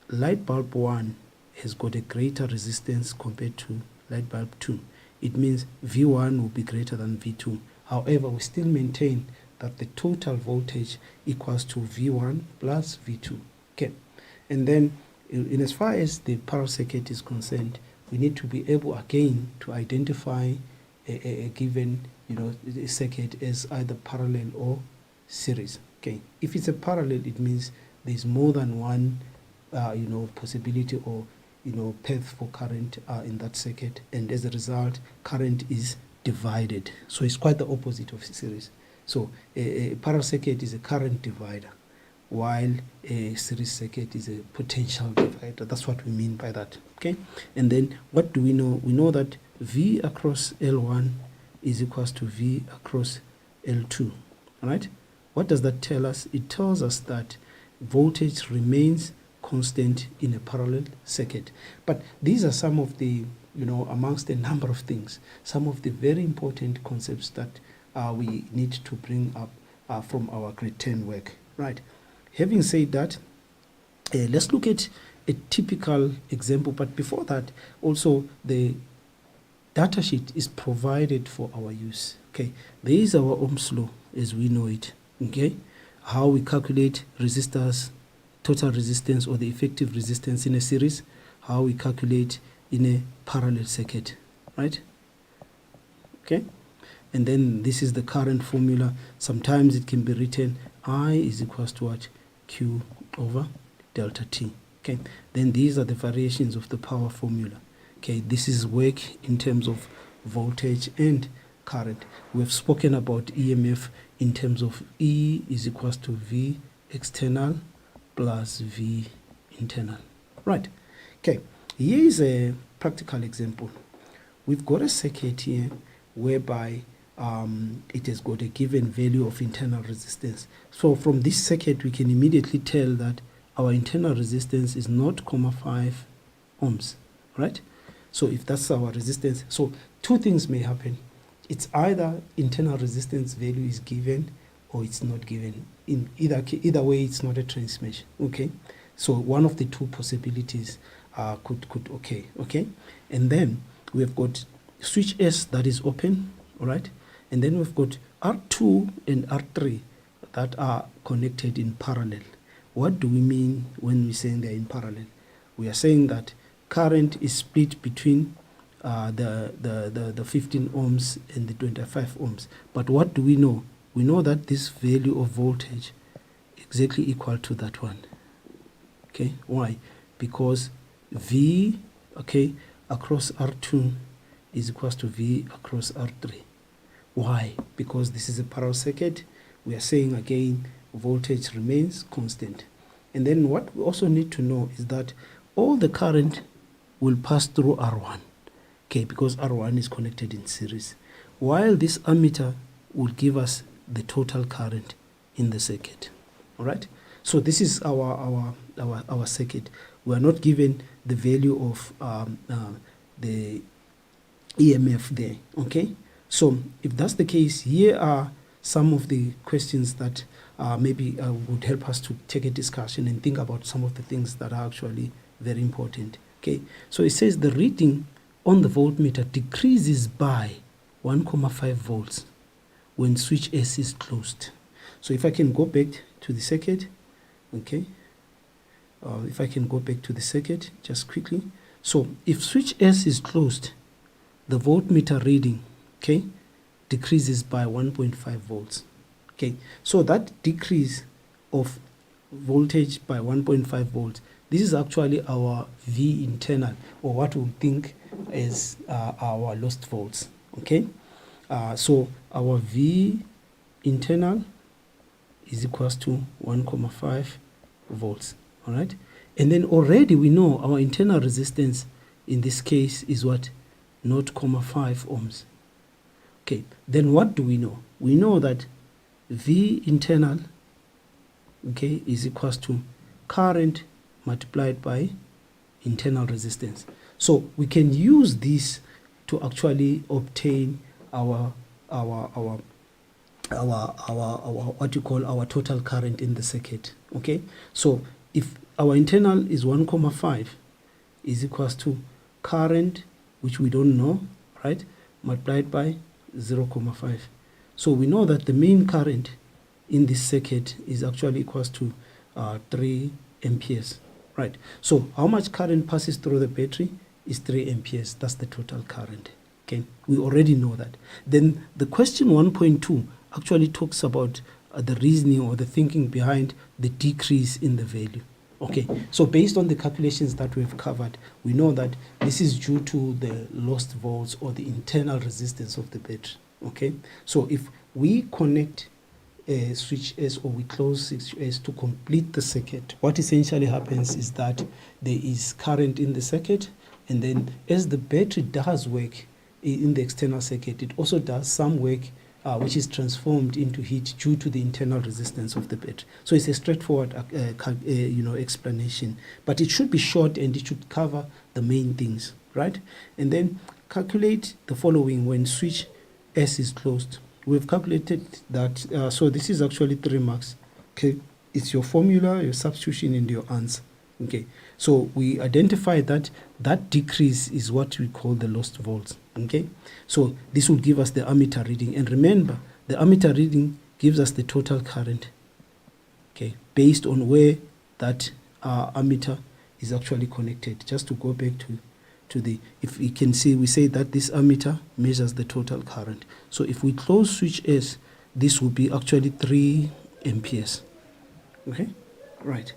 light bulb 1 has got a greater resistance compared to light bulb 2, it means V1 will be greater than V2. However, we still maintain that the total voltage equals to V1 plus V2. Okay, and then in as far as the parallel circuit is concerned, we need to be able again to identify a given a circuit as either parallel or series. Okay, if it's a parallel, it means there's more than one possibility or path for current in that circuit, and as a result current is divided. So it's quite the opposite of series. So a parallel circuit is a current divider, while a series circuit is a potential divider. That's what we mean by that. Okay, and then what do we know? We know that V across L1 is equals to V across L2. All right, what does that tell us? It tells us that voltage remains constant in a parallel circuit. But these are some of the amongst a number of things, some of the very important concepts that we need to bring up from our grade 10 work, right? Having said that, let's look at a typical example. But before that, also the data sheet is provided for our use. Okay, there is our Ohm's law as we know it. Okay, how we calculate resistors, total resistance or the effective resistance in a series, how we calculate in a parallel circuit, right? Okay, and then this is the current formula. Sometimes it can be written I is equals to what? Q over delta T. Okay, then these are the variations of the power formula. Okay, this is work in terms of voltage and current. We have spoken about EMF in terms of E is equals to V external plus V internal, right? Okay, here is a practical example. We've got a circuit here whereby it has got a given value of internal resistance. So from this circuit we can immediately tell that our internal resistance is 0.5 ohms, right? So if that's our resistance, so two things may happen. It's either internal resistance value is given or it's not given. In either way, it's not a transmission. Okay, so one of the two possibilities could okay, and then we've got switch S that is open, all right, and then we've got R2 and R3 that are connected in parallel. What do we mean when we're saying they're in parallel? We are saying that current is split between the 15 ohms and the 25 ohms. But what do we know? We know that this value of voltage exactly equal to that one. Okay, why? Because V, okay, across R2 is equals to V across R3. Why? Because this is a parallel circuit. We are saying again, voltage remains constant. And then what we also need to know is that all the current will pass through R1, okay, because R1 is connected in series, while this ammeter will give us the total current in the circuit. All right, so this is our circuit. We are not given the value of the EMF there. Okay, so if that's the case, here are some of the questions that maybe would help us to take a discussion and think about some of the things that are actually very important. Okay, so it says the reading on the voltmeter decreases by 1.5 volts when switch S is closed. So if I can go back to the circuit, okay, if I can go back to the circuit just quickly. So if switch S is closed, the voltmeter reading, okay, decreases by 1.5 volts. Okay, so that decrease of voltage by 1.5 volts, this is actually our V internal, or what we think is our lost volts. Okay, so our V internal is equals to 1.5 volts. All right, and then already we know our internal resistance in this case is what? 0.5 ohms. Okay, then what do we know? We know that V internal, okay, is equals to current multiplied by internal resistance. So we can use this to actually obtain our what you call our total current in the circuit. Okay, so if our internal is 1,5 is equals to current, which we don't know, right, multiplied by 0,5. So we know that the main current in this circuit is actually equals to 3 amperes, right? So how much current passes through the battery is 3 amperes. That's the total current. Okay, we already know that. Then the question 1.2 actually talks about the reasoning or the thinking behind the decrease in the value. Okay, so based on the calculations that we've covered, we know that this is due to the lost volts or the internal resistance of the battery. Okay, so if we connect switch S or we close switch S to complete the circuit, what essentially happens is that there is current in the circuit, and then as the battery does work in the external circuit, it also does some work which is transformed into heat due to the internal resistance of the battery. So it's a straightforward explanation, but it should be short and it should cover the main things, right? And then calculate the following when switch S is closed. We've calculated that, so this is actually 3 marks. Okay, it's your formula, your substitution, and your answer. Okay, so we identify that that decrease is what we call the lost volts. Okay, so this will give us the ammeter reading, and remember the ammeter reading gives us the total current, okay, based on where that ammeter is actually connected. Just to go back to the, if you can see, we say that this ammeter measures the total current. So if we close switch S, this will be actually 3 amperes. Okay, right.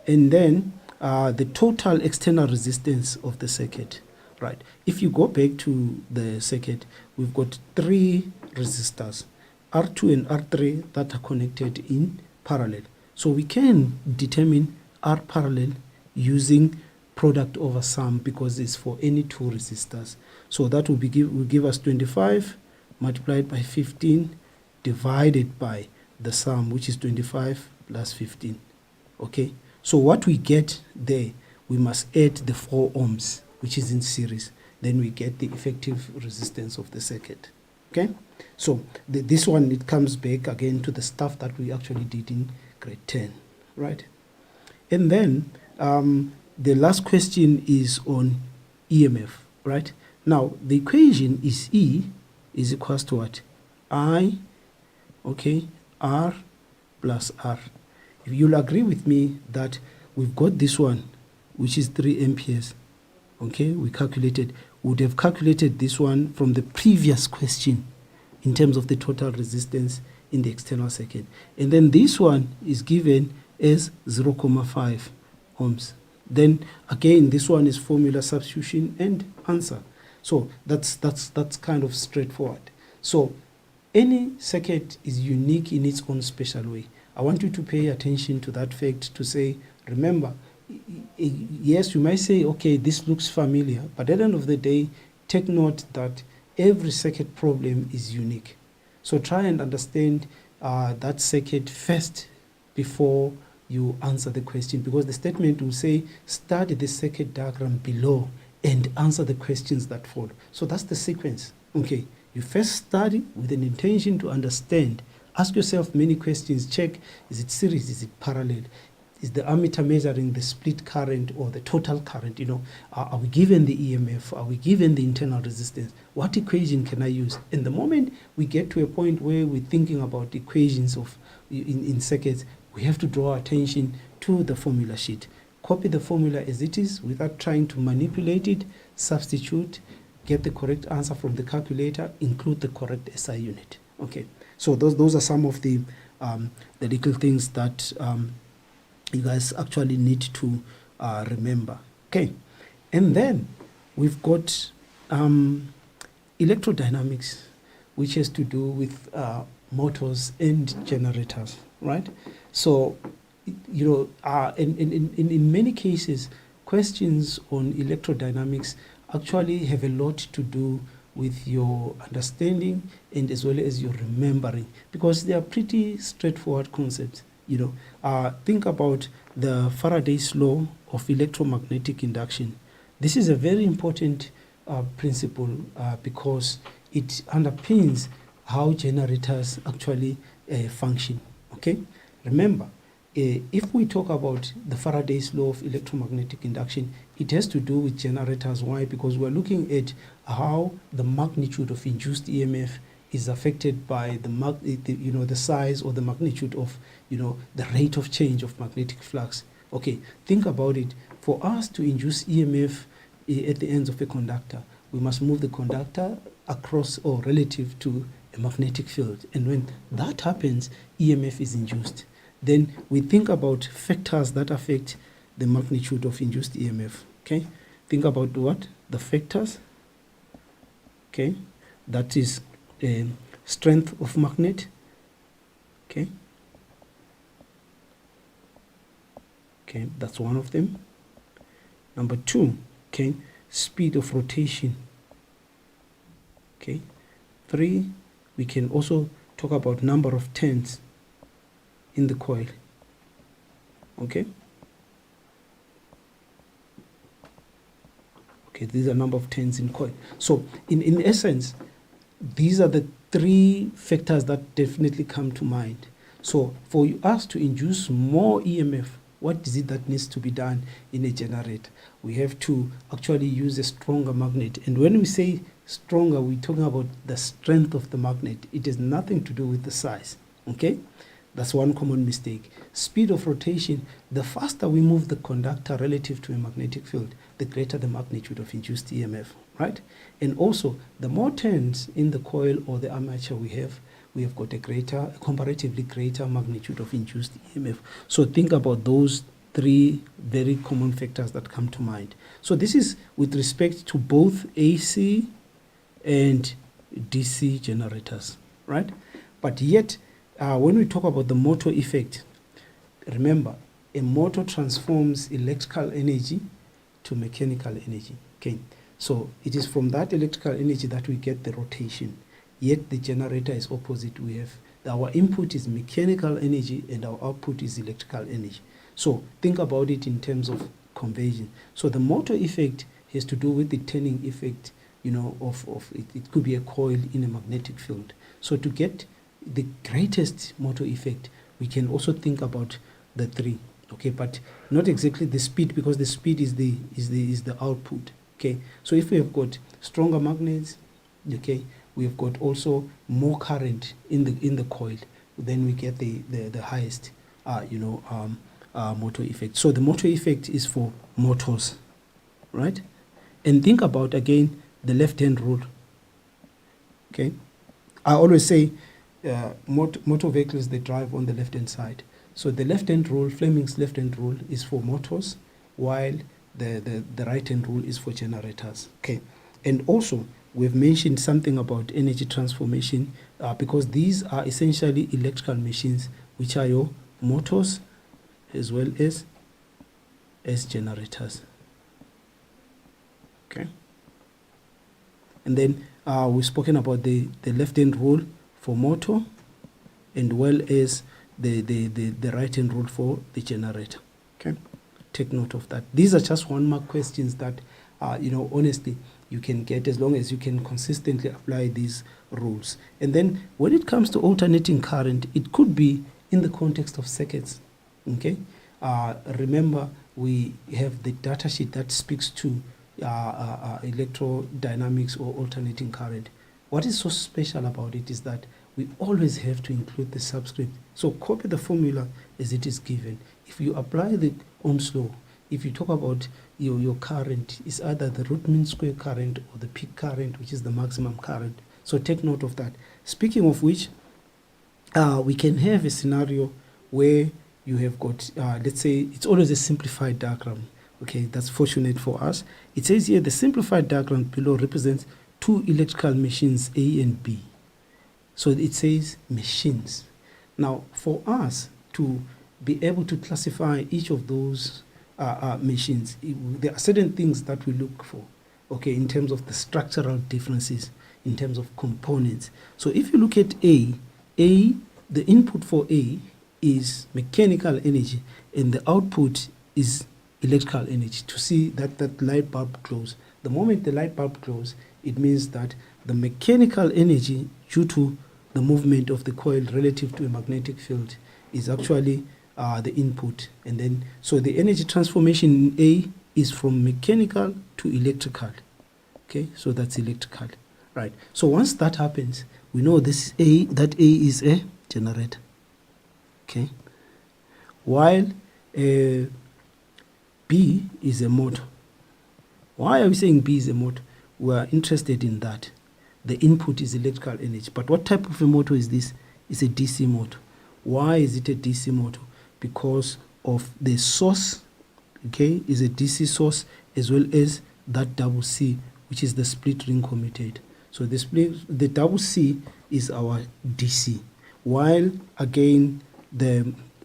And then the total external resistance of the circuit, right? If you go back to the circuit, we've got 3 resistors, R2 and R3, that are connected in parallel. So we can determine R parallel using product over sum because it's for any 2 resistors. So that will give us 25 multiplied by 15 divided by the sum, which is 25 plus 15. Okay, so what we get there, we must add the 4 ohms, which is in series. Then we get the effective resistance of the circuit. Okay, so this one, it comes back again to the stuff that we actually did in grade 10, right? And then the last question is on EMF, right? Now the equation is E is equals to what? I, okay, R plus R. If you'll agree with me that we've got this one, which is 3 amperes, okay, we calculated, would have calculated this one from the previous question in terms of the total resistance in the external circuit. And then this one is given as 0.5 ohms. Then again, this one is formula substitution and answer. So that's kind of straightforward. So any circuit is unique in its own special way. I want you to pay attention to that fact, to say, remember, yes, you might say, okay, this looks familiar, but at the end of the day, take note that every circuit problem is unique. So try and understand that circuit first before you answer the question, because the statement will say, study the circuit diagram below and answer the questions that follow. So that's the sequence. Okay, you first study with an intention to understand. Ask yourself many questions. Check, is it series, is it parallel? Is the ammeter measuring the split current or the total current? You know, are we given the EMF? Are we given the internal resistance? What equation can I use? And the moment we get to a point where we're thinking about equations of in circuits, we have to draw attention to the formula sheet. Copy the formula as it is without trying to manipulate it, substitute, get the correct answer from the calculator, include the correct SI unit. Okay, so those are some of the little things that you guys actually need to remember. Okay, and then we've got electrodynamics, which has to do with motors and generators, right? So, you know, in many cases, questions on electrodynamics actually have a lot to do with your understanding and as well as your remembering, because they are pretty straightforward concepts. Think about the Faraday's law of electromagnetic induction. This is a very important principle because it underpins how generators actually function. Okay, remember, if we talk about the Faraday's law of electromagnetic induction, it has to do with generators. Why? Because we're looking at how the magnitude of induced EMF is affected by the size or the magnitude of the rate of change of magnetic flux. Okay, think about it. For us to induce EMF at the ends of a conductor, we must move the conductor across or relative to a magnetic field, and when that happens, EMF is induced. Then we think about factors that affect the magnitude of induced EMF. Okay, think about what? The factors. Okay, that is strength of magnet. Okay, that's one of them. Number 2, okay, speed of rotation. Okay, 3, we can also talk about number of turns in the coil. Okay, these are number of turns in coil. So in essence, these are the 3 factors that definitely come to mind. So for us to induce more EMF, what is it that needs to be done in a generator? We have to actually use a stronger magnet. And when we say stronger, we're talking about the strength of the magnet. It has nothing to do with the size. Okay, that's one common mistake. Speed of rotation, the faster we move the conductor relative to a magnetic field, the greater the magnitude of induced EMF, right? And also, the more turns in the coil or the armature we have got a comparatively greater magnitude of induced EMF. So think about those 3 very common factors that come to mind. So this is with respect to both AC and DC generators, right? But yet, when we talk about the motor effect, remember, a motor transforms electrical energy to mechanical energy. Okay, so it is from that electrical energy that we get the rotation. Yet the generator is opposite. We have our input is mechanical energy and our output is electrical energy. So think about it in terms of conversion. So the motor effect has to do with the turning effect, of it. It could be a coil in a magnetic field. So to get the greatest motor effect, we can also think about the 3. Okay, but not exactly the speed, because the speed is the output. Okay, so if we have got stronger magnets, okay, we've got also more current in the coil, then we get the highest motor effect. So the motor effect is for motors, right? And think about again the left-hand rule. Okay, I always say motor vehicles, they drive on the left-hand side. So the left-hand rule, Fleming's left-hand rule, is for motors, while the right-hand rule is for generators. Okay, and also we've mentioned something about energy transformation because these are essentially electrical machines, which are your motors as well as generators. Okay, and then we've spoken about the left-hand rule for motor, and well as the right-hand rule for the generator. Okay, take note of that. These are just 1 mark questions that honestly you can get as long as you can consistently apply these rules. And then when it comes to alternating current, it could be in the context of circuits. Okay, remember, we have the data sheet that speaks to electrodynamics or alternating current. What is so special about it is that we always have to include the subscript. So copy the formula as it is given. If you apply the Ohm's law, if you talk about your current, is either the root mean square current or the peak current, which is the maximum current. So take note of that. Speaking of which, we can have a scenario where you have got, let's say, it's always a simplified diagram. Okay, that's fortunate for us. It says here the simplified diagram below represents 2 electrical machines, A and B. So it says machines. Now, for us to be able to classify each of those machines, there are certain things that we look for. okay, in terms of the structural differences, in terms of components. So if you look at A, the input for A is mechanical energy and the output is electrical energy. To see that light bulb glows. The moment the light bulb glows, it means that the mechanical energy due to the movement of the coil relative to a magnetic field is actually the input. And then, so the energy transformation in A is from mechanical to electrical. Okay, so that's electrical, right? So once that happens, we know this that A is a generator. Okay, while B is a motor. Why are we saying B is a motor? We are interested in that. The input is electrical energy. But what type of a motor is this? It's a DC motor. Why is it a DC motor? Because of the source, okay, is a DC source, as well as that double C, which is the split ring commutator. So the double C is our DC. While again,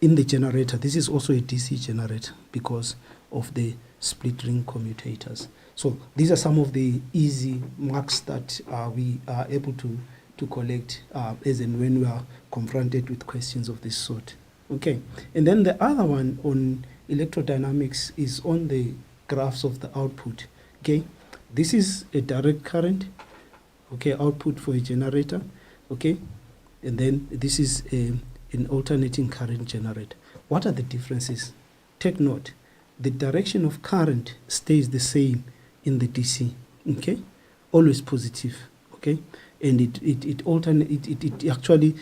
in the generator, this is also a DC generator because of the split ring commutators. So these are some of the easy marks that we are able to collect as and when we are confronted with questions of this sort. Okay, and then the other one on electrodynamics is on the graphs of the output. Okay, this is a direct current, okay, output for a generator, okay, and then this is an alternating current generator. What are the differences? Take note, the direction of current stays the same in the DC, okay, always positive, okay, and it actually,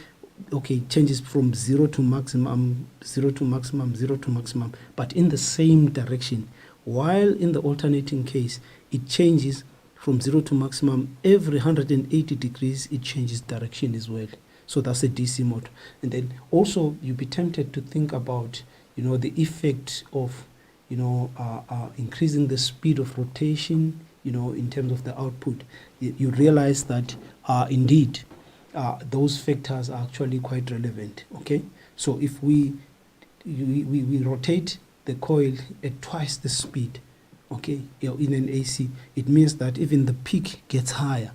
okay, changes from zero to maximum, but in the same direction. While in the alternating case, it changes from 0 to maximum every 180 degrees. It changes direction as well. So that's a DC motor. And then also you'll be tempted to think about, you know, the effect of, you know, increasing the speed of rotation, you know, in terms of the output. You realize that indeed those factors are actually quite relevant. Okay, so if we rotate the coil at twice the speed, okay, in an AC, it means that even the peak gets higher,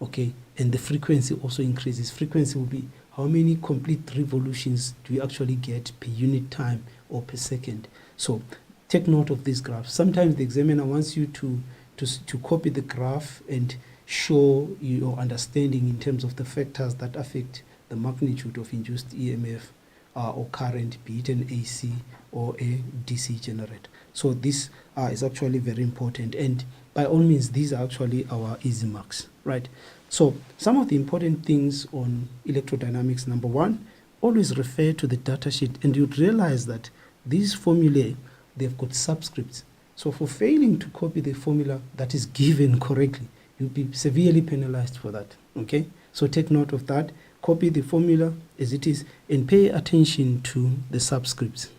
okay, and the frequency also increases. Frequency will be how many complete revolutions do you actually get per unit time or per second. So take note of these graphs. Sometimes the examiner wants you to copy the graph and show your understanding in terms of the factors that affect the magnitude of induced EMF or current, be it an AC or a DC generator. So this is actually very important, and by all means these are actually our easy marks, right? So some of the important things on electrodynamics: number one, always refer to the data sheet, and you'd realize that these formulae, they've got subscripts. So for failing to copy the formula that is given correctly, you'll be severely penalized for that, okay? So take note of that, copy the formula as it is, and pay attention to the subscripts.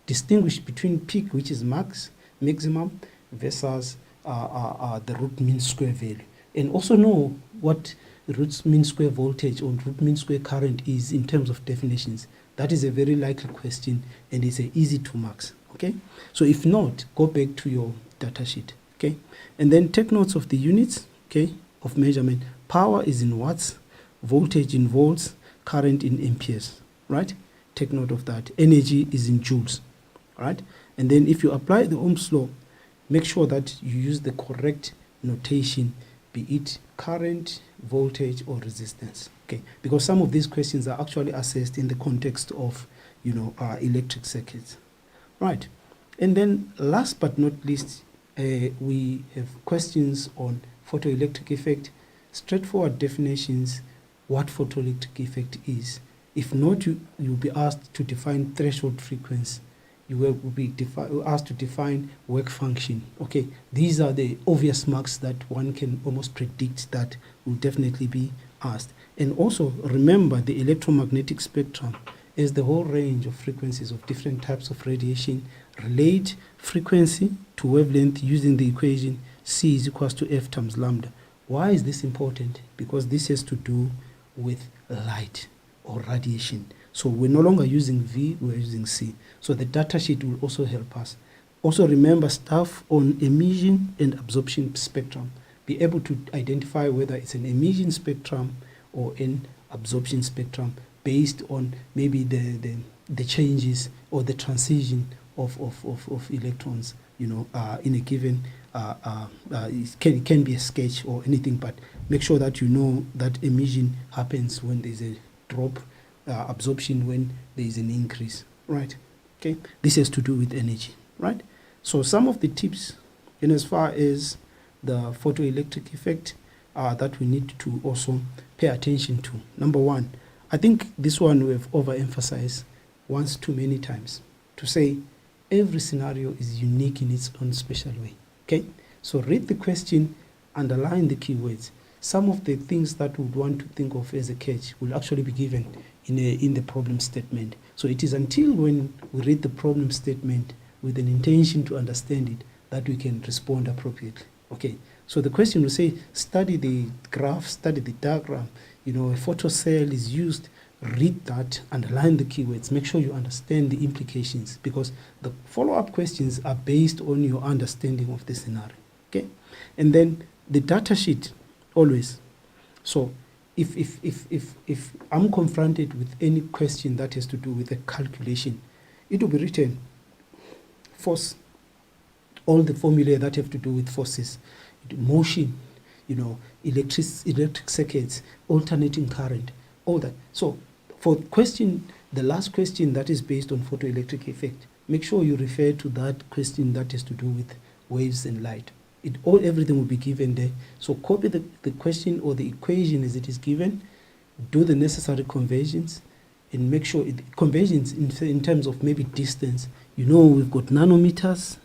Distinguish between peak, which is maximum, versus the root mean square value. And also know what root mean square voltage or root mean square current is in terms of definitions. That is a very likely question, and it's easy to marks, okay? So if not, go back to your data sheet, okay? And then take notes of the units, okay, of measurement. Power is in watts, voltage in volts, current in amperes, right? Take note of that. Energy is in joules, right? And then if you apply the Ohm's law, make sure that you use the correct notation, be it current, voltage, or resistance, okay? Because some of these questions are actually assessed in the context of, you know, electric circuits, right? And then last but not least, we have questions on photoelectric effect, straightforward definitions, what photoelectric effect is. If not, you'll be asked to define threshold frequency. You will be asked to define work function. Okay, these are the obvious marks that one can almost predict that will definitely be asked. And also remember the electromagnetic spectrum is the whole range of frequencies of different types of radiation. Relate frequency to wavelength using the equation C is equals to F times lambda. Why is this important? Because this has to do with light or radiation. So we're no longer using V, we're using C. So the data sheet will also help us. Also remember stuff on emission and absorption spectrum. be able to identify whether it's an emission spectrum or an absorption spectrum based on maybe the changes or the transition of electrons, in a given, it can be a sketch or anything, but make sure that you know that emission happens when there's a drop, absorption when there is an increase, right? Okay, this has to do with energy, right? So some of the tips in as far as the photoelectric effect that we need to also pay attention to. Number one, I think this one we have overemphasized once too many times, to say every scenario is unique in its own special way. Okay, so read the question, underline the keywords. Some of the things that we would want to think of as a catch will actually be given in the problem statement. So it is until when we read the problem statement with an intention to understand it that we can respond appropriately. Okay, so the question will say, study the graph, study the diagram. A photocell is used. Read that, underline the keywords, make sure you understand the implications, because the follow-up questions are based on your understanding of the scenario. Okay, and then the data sheet always. So if I'm confronted with any question that has to do with a calculation, it will be written force, all the formulae that have to do with forces, motion, electric circuits, alternating current, all that. So for the last question that is based on photoelectric effect, make sure you refer to that question that has to do with waves and light. Everything will be given there. So copy the question or the equation as it is given, do the necessary conversions, and make sure conversions in terms of maybe distance. We've got nanometers,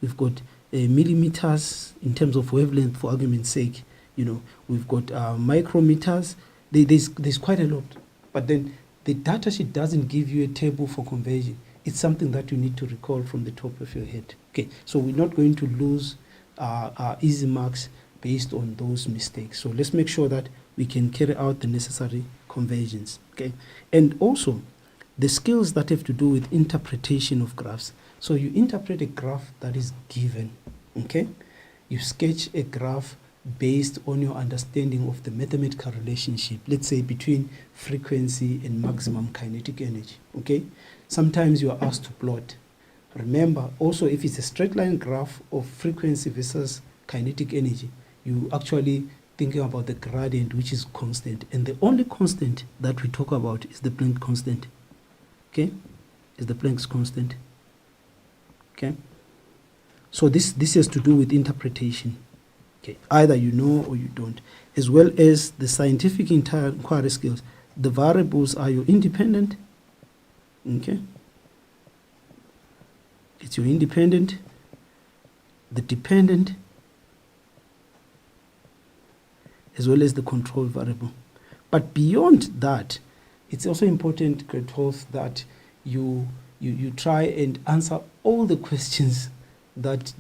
we've got millimeters in terms of wavelength, for argument's sake. We've got micrometers. There's quite a lot. But then the data sheet doesn't give you a table for conversion. It's something that you need to recall from the top of your head. Okay, so we're not going to lose easy marks based on those mistakes. So let's make sure that we can carry out the necessary conversions. Okay, and also the skills that have to do with interpretation of graphs. So you interpret a graph that is given. Okay, you sketch a graph based on your understanding of the mathematical relationship, let's say between frequency and maximum kinetic energy. Okay, sometimes you are asked to plot. Remember also, if it's a straight line graph of frequency versus kinetic energy, you actually thinking about the gradient, which is constant, and the only constant that we talk about is the Planck constant. Okay, is the Planck's constant. Okay, so this has to do with interpretation. Okay, either you know or you don't, as well as the scientific inquiry skills. The variables are your independent. Okay, it's your independent, the dependent, as well as the control variable. But beyond that, it's also important, grade 12, that you try and answer all the questions that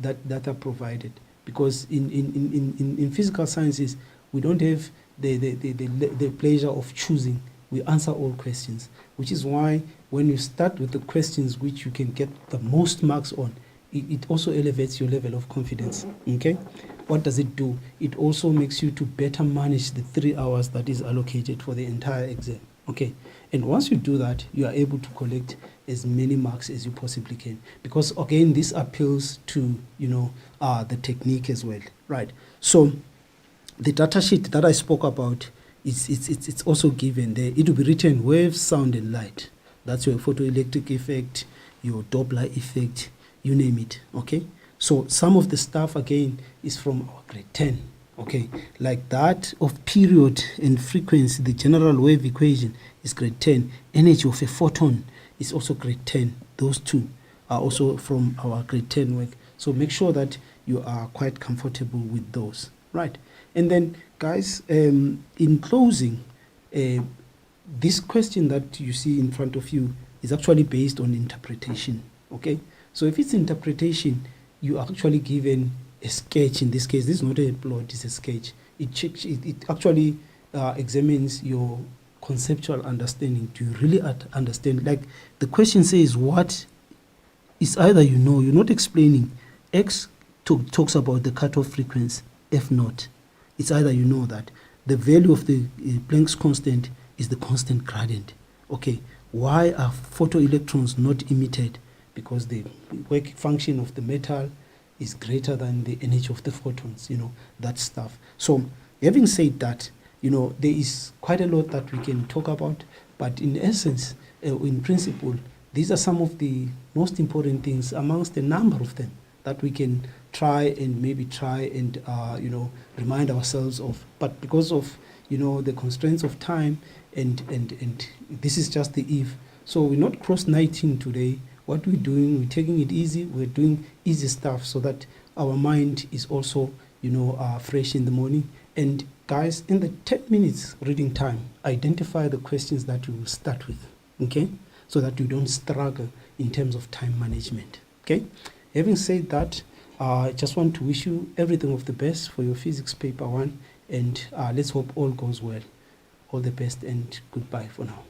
are provided. Because in physical sciences, we don't have the pleasure of choosing. We answer all questions, which is why when you start with the questions which you can get the most marks on, it also elevates your level of confidence. Okay, what does it do? It also makes you to better manage the 3 hours that is allocated for the entire exam. Okay, and once you do that, you are able to collect as many marks as you possibly can, because again, this appeals to the technique as well, right? So the data sheet that I spoke about, it's also given there. It will be written waves, sound, and light. That's your photoelectric effect, your Doppler effect, you name it. Okay, so some of the stuff again is from our grade 10. Okay, like that of period and frequency, the general wave equation is grade 10. Energy of a photon is also grade 10. Those two are also from our grade 10 work. So make sure that you are quite comfortable with those, right? And then, guys, in closing, this question that you see in front of you is actually based on interpretation, okay? So if it's interpretation, you are actually given a sketch. In this case, this is not a plot, it's a sketch. It actually examines your conceptual understanding. Do you really understand? Like the question says, what is either you're not explaining. X talks about the cutoff frequency, F naught. It's either you know that the value of the Planck's constant is the constant gradient. Okay, why are photoelectrons not emitted? Because the work function of the metal is greater than the energy of the photons, that stuff. So having said that, there is quite a lot that we can talk about, but in essence, in principle, these are some of the most important things amongst a number of them that we can try and remind ourselves of. But because of the constraints of time and this is just the if, so we're not cross 19 today. What we're doing, we're taking it easy. We're doing easy stuff so that our mind is also fresh in the morning. And guys, in the 10 minutes reading time, identify the questions that you will start with, okay? So that you don't struggle in terms of time management, okay? Having said that, I just want to wish you everything of the best for your physics paper 1, and let's hope all goes well. All the best and goodbye for now.